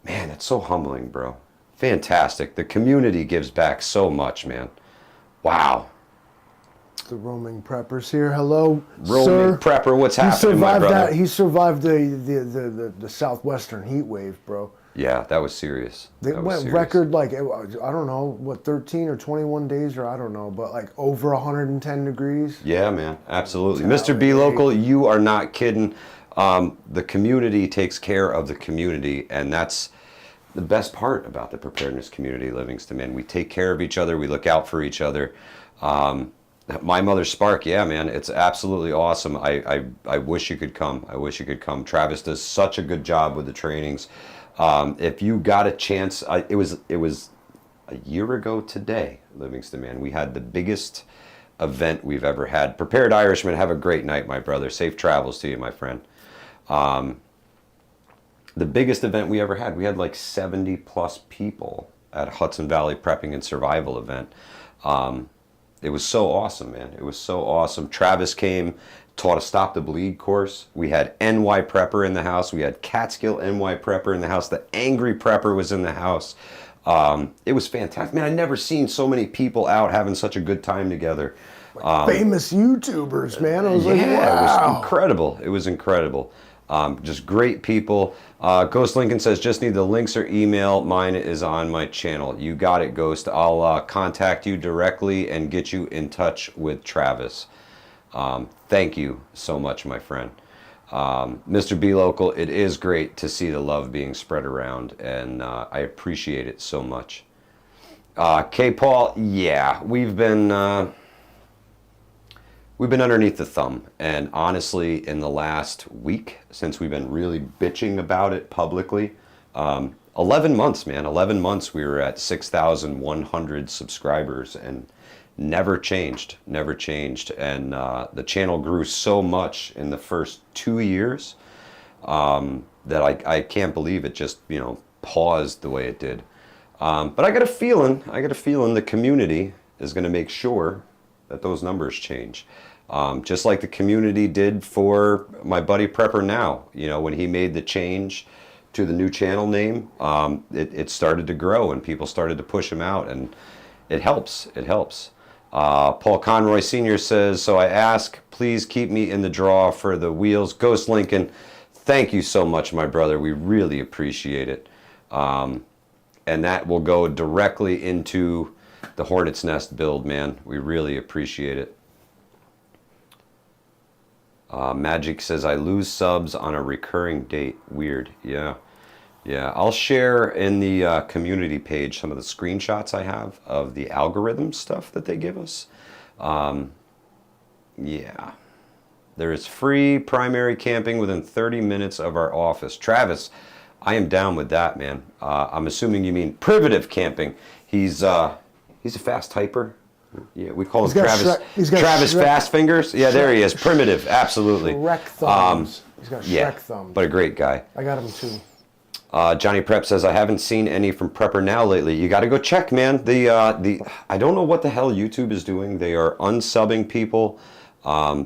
Man, it's so humbling, bro. Fantastic. The community gives back so much, man. Wow. The roaming preppers here. Hello, roaming sir. Prepper, what's happening, my brother? He survived the southwestern heat wave, bro. Yeah, that was serious. They went record, like, I don't know, what, 13 or 21 days, or I don't know, but like over 110 degrees. Yeah, man, absolutely. Mr. B Local, you are not kidding. The community takes care of the community, and that's the best part about the preparedness community, Livingston, man. We take care of each other. We look out for each other. My Mother Spark, yeah, man, it's absolutely awesome. I wish you could come. I wish you could come. Travis does such a good job with the trainings. If you got a chance, it was a year ago today, Livingston, man. We had the biggest event we've ever had. Prepared Irishman, have a great night, my brother. Safe travels to you, my friend. The biggest event we ever had, we had like 70 plus people at Hudson Valley Prepping and Survival event. It was so awesome, man. It was so awesome. Travis came, taught a Stop the Bleed course. We had NY Prepper in the house. We had Catskill NY Prepper in the house. The Angry Prepper was in the house. It was fantastic. Man, I'd never seen so many people out having such a good time together. Famous YouTubers, man. I was like, wow. It was incredible. It was incredible. Just great people. Ghost Lincoln says, just need the links or email. Mine is on my channel. You got it, Ghost. I'll contact you directly and get you in touch with Travis. Thank you so much, my friend. Mr. B Local, it is great to see the love being spread around, and I appreciate it so much. K. Paul, yeah, we've been underneath the thumb, and honestly, in the last week, since we've been really bitching about it publicly, 11 months, man, 11 months we were at 6,100 subscribers, and never changed. And the channel grew so much in the first 2 years that I can't believe it just, paused the way it did. But I got a feeling the community is going to make sure that those numbers change. Just like the community did for my buddy Prepper Now. When he made the change to the new channel name, it started to grow and people started to push him out, and it helps. Paul Conroy Sr. says, so I ask, please keep me in the draw for the wheels. Ghost Lincoln, thank you so much, my brother. We really appreciate it. And that will go directly into the Hornet's Nest build, man. We really appreciate it. Magic says, I lose subs on a recurring date. Weird. Yeah. I'll share in the community page some of the screenshots I have of the algorithm stuff that they give us. Yeah. There is free primary camping within 30 minutes of our office. Travis, I am down with that, man. I'm assuming you mean privative camping. He's a fast typer. Yeah, we call him Travis Fast Fingers. Yeah, there he is. Primitive, absolutely. Shrek thumbs. He's got Shrek thumbs. But a great guy. I got him too. Johnny Prep says, I haven't seen any from Prepper Now lately. You got to go check, man. I don't know what the hell YouTube is doing. They are unsubbing people.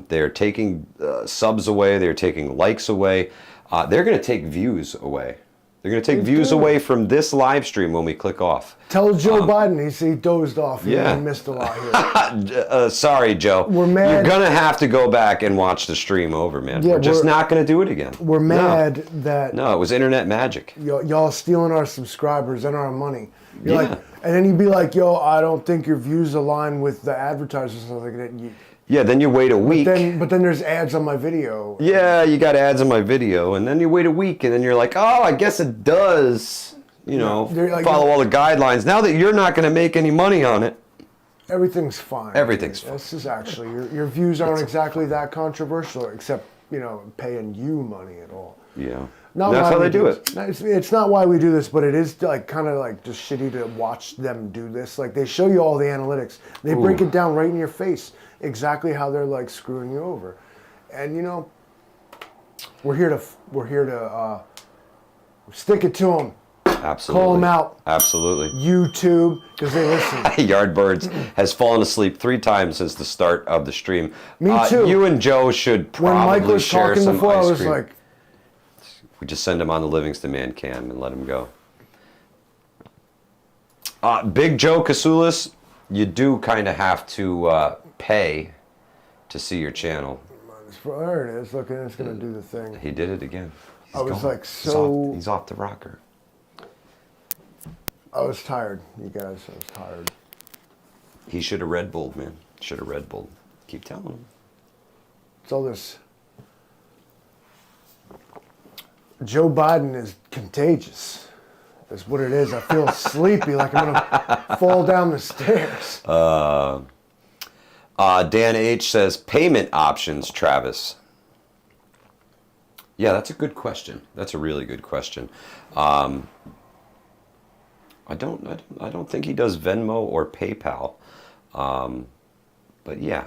They're taking subs away. They're taking likes away. They're going to take views away. They're going to take views away from this live stream when we click off. Tell Joe Biden he dozed off. He Yeah. missed a lot here. Sorry, Joe. We're mad. You're going to have to go back and watch the stream over, man. Yeah, we're just not going to do it again. We're mad that No, it was internet magic. y'all stealing our subscribers and our money. You're Yeah. like, and then you'd be like, yo, I don't think your views align with the advertisers and stuff like that. Yeah, then you wait a week. But then there's ads on my video. Yeah, you got ads on my video, and then you wait a week, and then you're like, oh, I guess it does, follow all the guidelines. Now that you're not going to make any money on it. Everything's fine. Everything's fine. This is actually, your views aren't exactly that controversial, except, paying you money at all. Yeah. Not That's why how we they do it. It's not why we do this, but it is kind of just shitty to watch them do this. Like, they show you all the analytics. They break it down right in your face, exactly how they're screwing you over. And we're here to stick it to them. Absolutely. Call them out. Absolutely. YouTube, because they listen. Yardbirds has fallen asleep 3 times since the start of the stream. Me too. You and Joe should When Mike probably was share talking some before, I ice was cream. like, We just send him on the Livingston Man cam and let him go. Big Joe Kasulis, you do kind of have to pay to see your channel. there it is. Look, it's going to do the thing. He did it again. I was gone. He's off the rocker. I was tired, you guys. I was tired. He should have Red Bulled, man. Should have Red Bulled. Keep telling him. It's all this. Joe Biden is contagious. That's what it is. I feel sleepy, like I'm gonna fall down the stairs. Dan H says payment options, Travis. Yeah, that's a good question. That's a really good question. I don't think he does Venmo or PayPal. But yeah,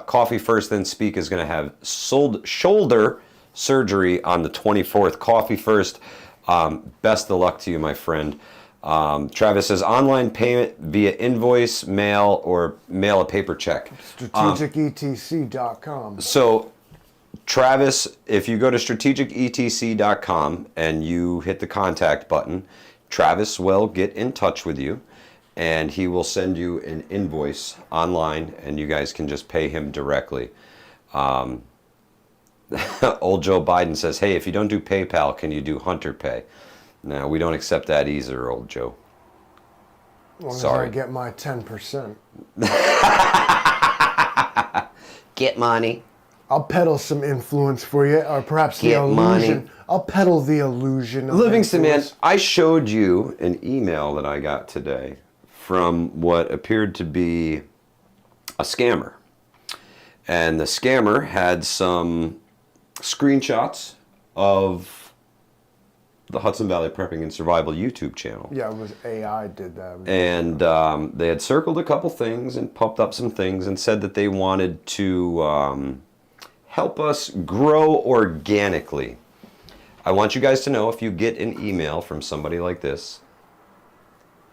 Coffee First Then Speak is going to have shoulder surgery on the 24th. Coffee First, best of luck to you, my friend. Travis says online payment via invoice, mail, or mail a paper check. StrategicETC.com. So, Travis, if you go to strategicetc.com and you hit the contact button, Travis will get in touch with you and he will send you an invoice online and you guys can just pay him directly. Old Joe Biden says, hey, if you don't do PayPal, can you do Hunter Pay? No, we don't accept that either, old Joe. As long Sorry. as I get my 10%. Get money. I'll peddle some influence for you, or perhaps Get the illusion. money. I'll peddle the illusion of Livingston, man, influence. I showed you an email that I got today from what appeared to be a scammer. And the scammer had some screenshots of the Hudson Valley Prepping and Survival YouTube channel. Yeah, it was AI did that. And they had circled a couple things and pumped up some things and said that they wanted to help us grow organically. I want you guys to know if you get an email from somebody like this,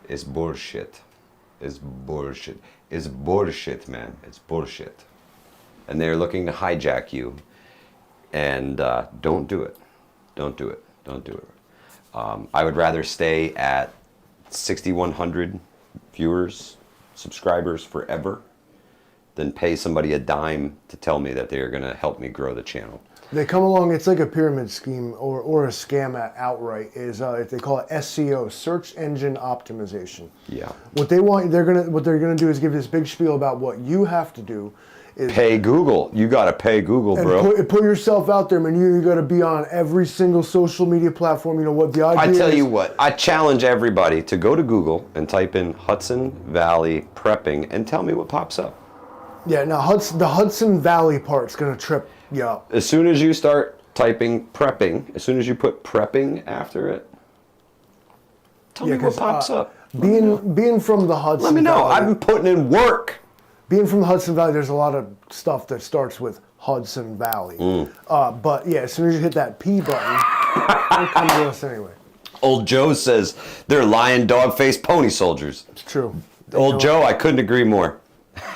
it's bullshit. It's bullshit. It's bullshit, man. It's bullshit. And they're looking to hijack you. And don't do it. Don't do it. Don't do it. I would rather stay at 6,100 viewers, subscribers forever than pay somebody a dime to tell me that they're going to help me grow the channel. They come along, it's like a pyramid scheme or a scam outright. They call it SEO, search engine optimization. Yeah. What they're gonna do is give this big spiel about what you have to do is Pay Google. You got to pay Google, and bro. put yourself out there, man. You got to be on every single social media platform. You know what the idea I is. tell you what, I challenge everybody to go to Google and type in Hudson Valley Prepping and tell me what pops up. Yeah, now the Hudson Valley part's gonna trip you up. As soon as you start typing prepping, as soon as you put prepping after it, tell me what pops up. Being from the Hudson Let me know. Valley, I've been putting in work. being from the Hudson Valley, there's a lot of stuff that starts with Hudson Valley. But yeah, as soon as you hit that P button, it'll come to us anyway. Old Joe says they're lion, dog faced pony soldiers. It's true. Old Joe, I couldn't agree more.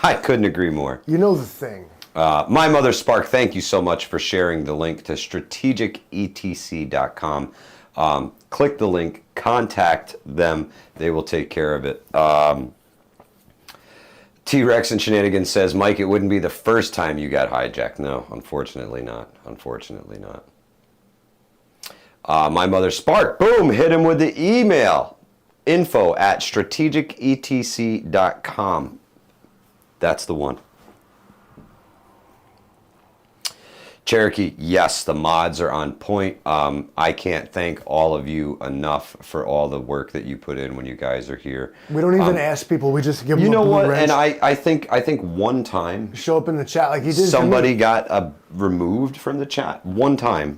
I couldn't agree more. You know the thing. My Mother Spark, thank you so much for sharing the link to strategicetc.com. Click the link, contact them. They will take care of it. T-Rex and Shenanigans says, Mike, it wouldn't be the first time you got hijacked. No, unfortunately not. Unfortunately not. My Mother Spark, boom, hit him with the email. info@strategicetc.com. That's the one. Cherokee, yes, the mods are on point. I can't thank all of you enough for all the work that you put in when you guys are here. We don't even ask people. We just give them You know a blue what? wrench. And I think one time Show up in the chat like you did. somebody got removed from the chat. One time,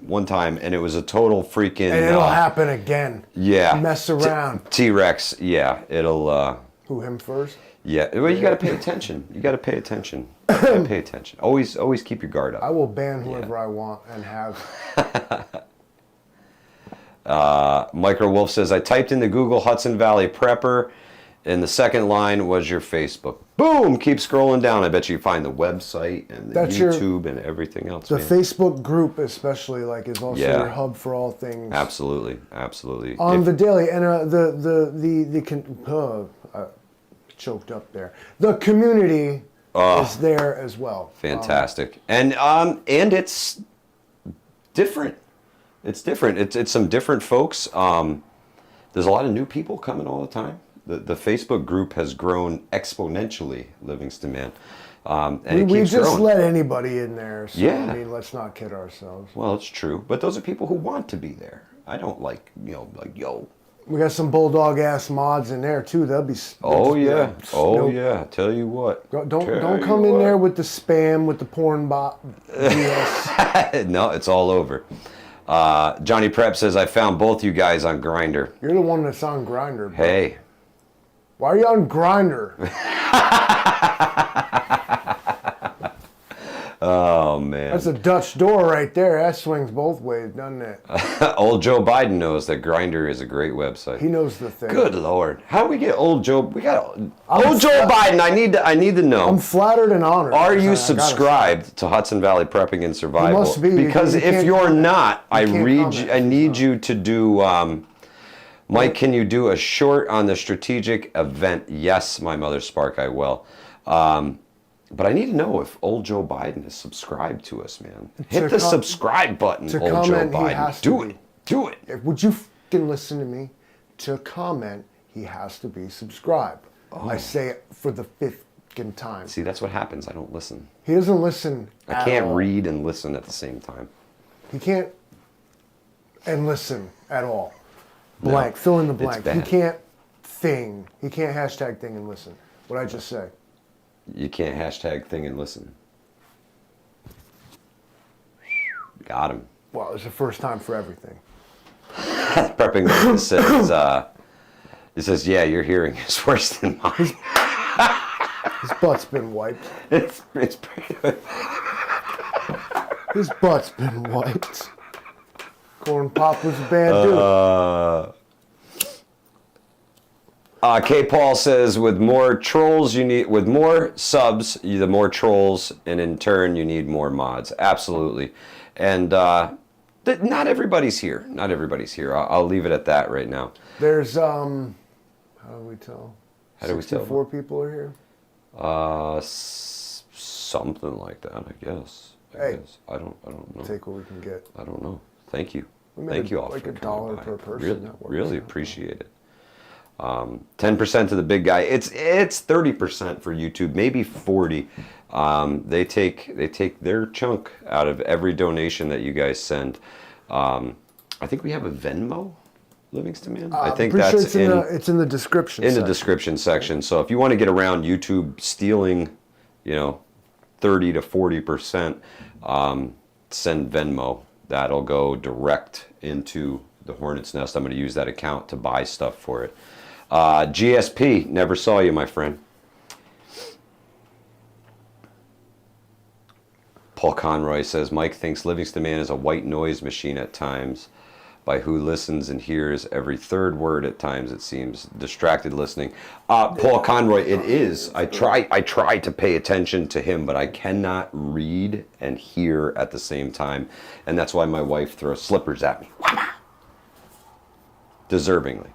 and it was a total freaking. And it'll happen again. Yeah. Mess around. T-Rex, yeah, it'll. Who, him first? Yeah, well, you got to pay attention. You got to pay attention. Pay attention. Always keep your guard up. I will ban whoever I want and have. Micro Wolf says, I typed in the Google Hudson Valley Prepper, and the second line was your Facebook. Boom! Keep scrolling down. I bet you find the website and the YouTube and everything else. The man. Facebook group, especially, is also your hub for all things. Absolutely. On the daily and choked up there. The community is there as well. Fantastic. And it's different. It's different. It's some different folks. There's a lot of new people coming all the time. The Facebook group has grown exponentially, Livingston Man. And we just growing. let anybody in there. So, Yeah. I mean, let's not kid ourselves. Well, it's true. But those are people who want to be there. I don't yo. We got some bulldog ass mods in there too. They'll be. Oh yeah. Tell you what. Don't come in there with the spam, with the porn bot. BS. No, it's all over. Johnny Prep says, I found both you guys on Grindr. You're the one that's on Grindr. Bro. Hey. Why are you on Grindr? Oh, man. That's a Dutch door right there. That swings both ways, doesn't it? Old Joe Biden knows that Grindr is a great website. He knows the thing. Good Lord. How do we get Old Joe? We got Old Joe Biden. I need to know. I'm flattered and honored. Are you subscribed to Hudson Valley Prepping and Survival? You must be. Because if you're not, I need you to do... Mike, can you do a short on the strategic event? Yes, my Mother Spark, I will. But I need to know if old Joe Biden is subscribed to us, man. Hit the subscribe button, old Joe Biden. Do it. Would you fucking listen to me? To comment, he has to be subscribed. Oh. I say it for the 5th time. See, that's what happens. I don't listen. He doesn't listen I can't read and listen at the same time. He can't and listen at all. Blank. Fill in the blank. He can't thing. He can't hashtag thing and listen. What'd I just say? You can't hashtag thing and listen. Got him. Well, it's the first time for everything. Prepping says, yeah, your hearing is worse than mine. His butt's been wiped. It's pretty good. His butt's been wiped. Corn Pop was a bad dude. K. Paul says, with more trolls, with more subs, the more trolls, and in turn, you need more mods. Absolutely. And not everybody's here. Not everybody's here. I'll leave it at that right now. There's, how do we tell? How do we tell? 64 people are here? Something like that, I guess. I don't know. Take what we can get. I don't know. Thank you. Thank you all like for $1 per person. Really appreciate it. 10% to the big guy. It's 30% for YouTube, maybe 40. They take their chunk out of every donation that you guys send. I think we have a Venmo, Livingston Man. I think that's sure it's in the description. The description section. So if you want to get around YouTube stealing, 30 to 40%, send Venmo. That'll go direct into the Hornet's Nest. I'm going to use that account to buy stuff for it. GSP, never saw you, my friend. Paul Conroy says, Mike thinks Livingston Man is a white noise machine at times. by who listens and hears every third word at times, it seems. Distracted listening. Paul Conroy, it is. I try to pay attention to him, but I cannot read and hear at the same time. And that's why my wife throws slippers at me. Deservingly.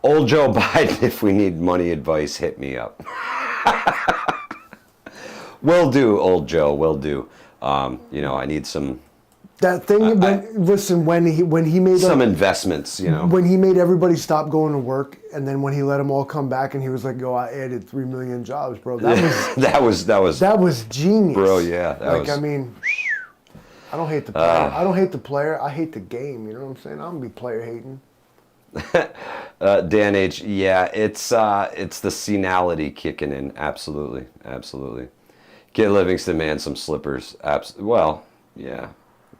Old Joe Biden, if we need money advice, hit me up. Will do, old Joe, will do. I need some... That thing, when he made some investments, when he made everybody stop going to work, and then when he let them all come back, and he was like, "Yo, I added 3 million jobs, bro." That was genius, bro. Yeah, I mean, I don't hate the player. I don't hate the player. I hate the game. You know what I'm saying? I'm gonna be player hating. Dan H. Yeah, it's the senility kicking in. Absolutely. Get Livingston Man some slippers. Well, yeah.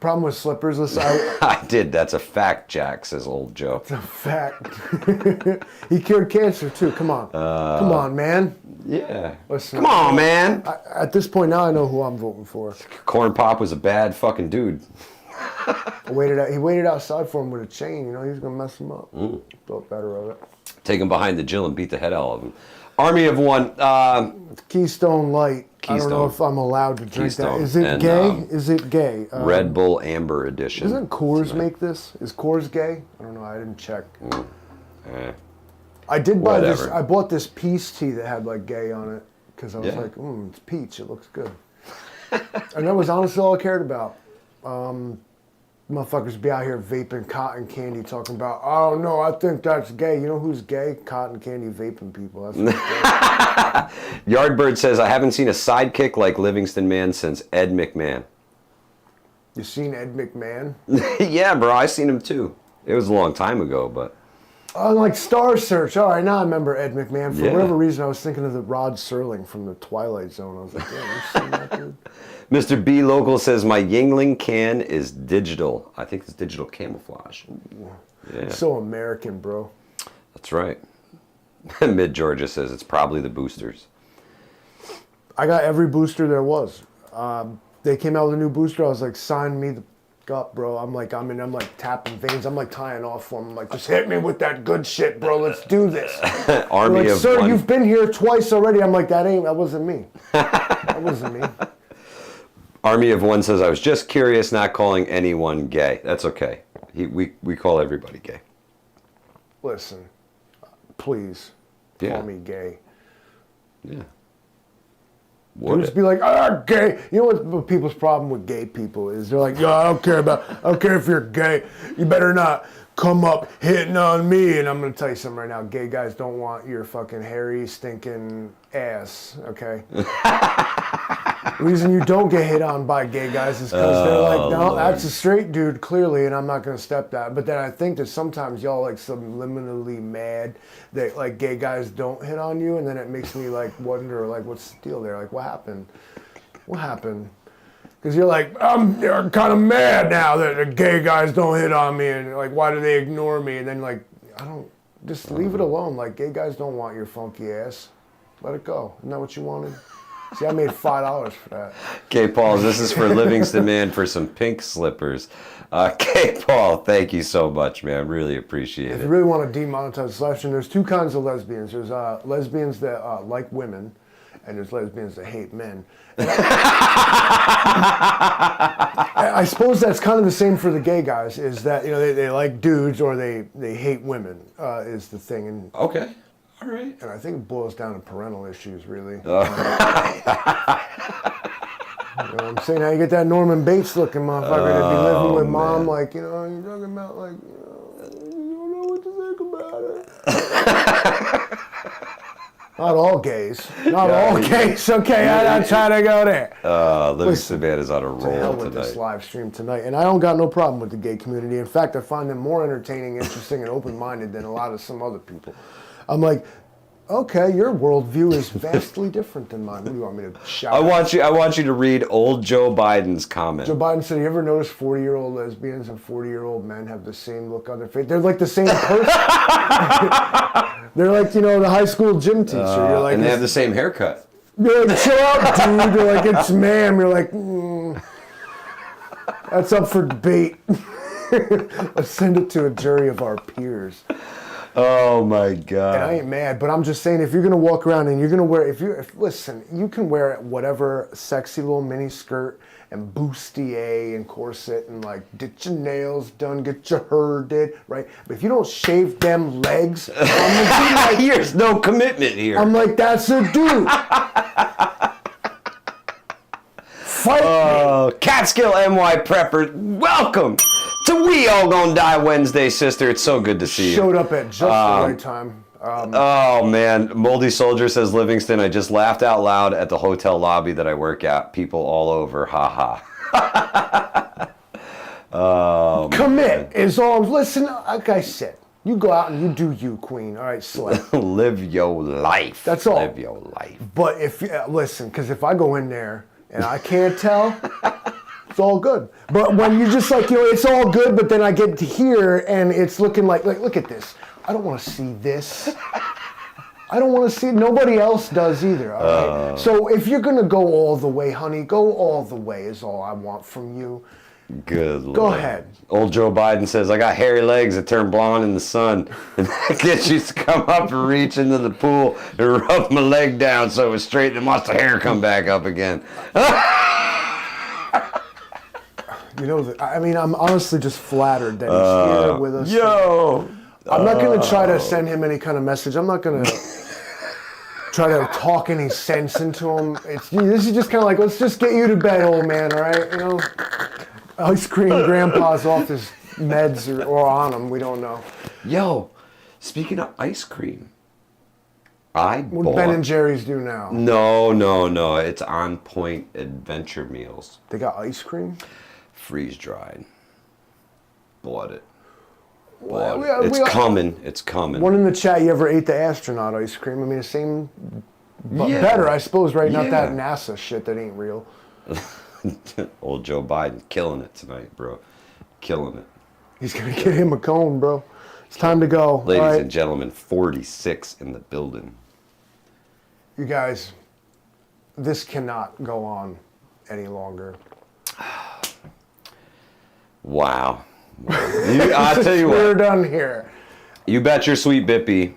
Problem with slippers, listen. I did. That's a fact, Jack, says old Joe. It's a fact. He cured cancer, too. Come on. Come on, man. Yeah. Listen, come on, man. At this point now, I know who I'm voting for. Corn Pop was a bad fucking dude. He waited outside for him with a chain. He was going to mess him up. Thought better of it. Take him behind the Jill and beat the head out of him. Army of One. Keystone Light. I don't know if I'm allowed to drink that. Is it gay? Is it gay? Red Bull Amber Edition. Doesn't Coors make this? Is Coors gay? I don't know. I didn't check. I did buy this. I bought this peace tea that had like gay on it because I was like, it's peach. It looks good. And that was honestly all I cared about. Motherfuckers be out here vaping cotton candy, talking about, oh no, I think that's gay. You know who's gay? Cotton candy vaping people. That's Yardbird says, I haven't seen a sidekick like Livingston Man since Ed McMahon. You seen Ed McMahon? Yeah, bro, I seen him too. It was a long time ago, but... like Star Search. All right, now I remember Ed McMahon. For whatever reason, I was thinking of the Rod Serling from the Twilight Zone. I was like, yeah, you've seen that dude? Mr. B Local says, my Yingling can is digital. I think it's digital camouflage. Yeah. So American, bro. That's right. Mid Georgia says it's probably the boosters. I got every booster there was. They came out with a new booster. I was like, sign me the up, bro. I'm like tapping veins. I'm like tying off for them. I'm like, just hit me with that good shit, bro. Let's do this. Army like, of Sir, One. You've been here twice already. I'm like, that wasn't me. That wasn't me. Army of One says, I was just curious, not calling anyone gay. That's okay. We call everybody gay. Listen, please call me gay. Yeah. Just be like, gay. You know what people's problem with gay people is? They're like, yo, I don't care if you're gay. You better not come up hitting on me. And I'm going to tell you something right now. Gay guys don't want your fucking hairy, stinking ass, okay? The reason you don't get hit on by gay guys is because they're like, no, that's a straight dude, clearly, and I'm not going to step that. But then I think that sometimes y'all like subliminally mad that like gay guys don't hit on you, and then it makes me like wonder like what's the deal there? Like what happened? What happened? Because you're like, I'm kind of mad now that the gay guys don't hit on me, and like why do they ignore me? And then like just leave it alone. Like gay guys don't want your funky ass. Let it go. Isn't that what you wanted? See, I made $5 for that. Okay, Paul, this is for Livingston Man for some pink slippers. Okay, Paul, thank you so much, man. Really appreciate it. If you really want to demonetize selection, there's two kinds of lesbians. There's lesbians that like women, and there's lesbians that hate men. I suppose that's kind of the same for the gay guys, is that they like dudes or they hate women is the thing. And okay. All right. And I think it boils down to parental issues, really. You know what I'm saying? How you get that Norman Bates looking motherfucker to be living with mom, like, you're talking about, like, you don't know what to think about it. Not all gays. Not all gays. Okay, I'm not trying to go there. Livingston Man is on a roll hell with tonight. This live stream tonight. And I don't got no problem with the gay community. In fact, I find them more entertaining, interesting, and open-minded than a lot of some other people. I'm like, okay, your worldview is vastly different than mine. What do you want me to shout? I want you to read old Joe Biden's comment. Joe Biden said, you ever notice 40-year-old lesbians and 40-year-old men have the same look on their face? They're like the same person. They're like, the high school gym teacher. You're like, and they have the same haircut. You're like, chill out, dude. You're like, it's ma'am. You're like, that's up for debate. Let's send it to a jury of our peers. Oh my God. And I ain't mad, but I'm just saying, if you're gonna walk around and you're gonna wear, listen, you can wear whatever sexy little mini skirt and bustier and corset and like get your nails done, get your hair did, right? But if you don't shave them legs, There's no commitment here. I'm like, that's a dude. Fight me. Catskill NY Prepper, welcome to We All Gonna Die Wednesday, sister. It's so good to see you. Showed up at just the right time. Oh man, Moldy Soldier says, Livingston, I just laughed out loud at the hotel lobby that I work at. People all over, haha. Oh, commit is all. Listen, like I said, you go out and you do you, queen. All right, slay. Live your life. That's all. Live your life. But if listen, because if I go in there and I can't tell, it's all good. But when you just like, it's all good, but then I get to here and it's looking like look at this. I don't want to see this. I don't want to see it. Nobody else does either. All right? So if you're going to go all the way, honey, go all the way is all I want from you. Good Lord. Go ahead. Old Joe Biden says, I got hairy legs that turn blonde in the sun. And that kid used to come up and reach into the pool and rub my leg down so it was straight and watch the hair come back up again. You know, I mean, I'm honestly just flattered that he's here with us. Yo! I'm not going to try to send him any kind of message. I'm not going to try to talk any sense into him. This is just kind of like, let's just get you to bed, old man, all right? You know, ice cream grandpa's off his meds or on them. We don't know. Yo, speaking of ice cream, What do Ben and Jerry's do now? No. It's On Point Adventure Meals. They got ice cream? Freeze dried. Bought it. Well, It's coming. It's coming. One in the chat, you ever ate the astronaut ice cream? I mean, the same, but better, I suppose, right? Not that NASA shit that ain't real. Old Joe Biden killing it tonight, bro. Killing it. He's going to get him a cone, bro. It's time to go. Ladies and gentlemen, 46 in the building. You guys, this cannot go on any longer. Wow. I'll tell you what. We're done here. You bet your sweet Bippy,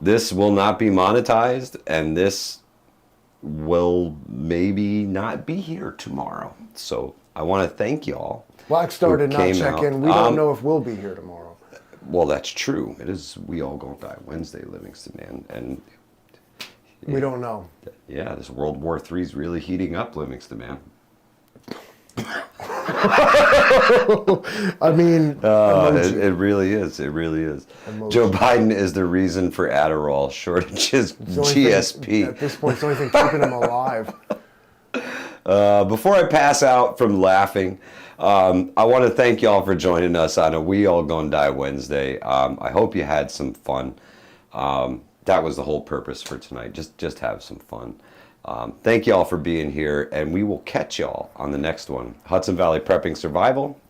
this will not be monetized, and this will maybe not be here tomorrow. So I want to thank y'all. Black Star did not check in. We don't know if we'll be here tomorrow. Well, that's true. It is We All Gonna Die Wednesday, Livingston, man. And we don't know. Yeah, this World War III is really heating up, Livingston, man. I mean, it really is. It really is. Emoji. Joe Biden is the reason for Adderall shortages. GSP. At this point, it's the only thing keeping him alive. Before I pass out from laughing, I want to thank y'all for joining us on a We All Gonna Die Wednesday. I hope you had some fun. That was the whole purpose for tonight. Just have some fun. Thank y'all for being here, and we will catch y'all on the next one. Hudson Valley Prepping Survival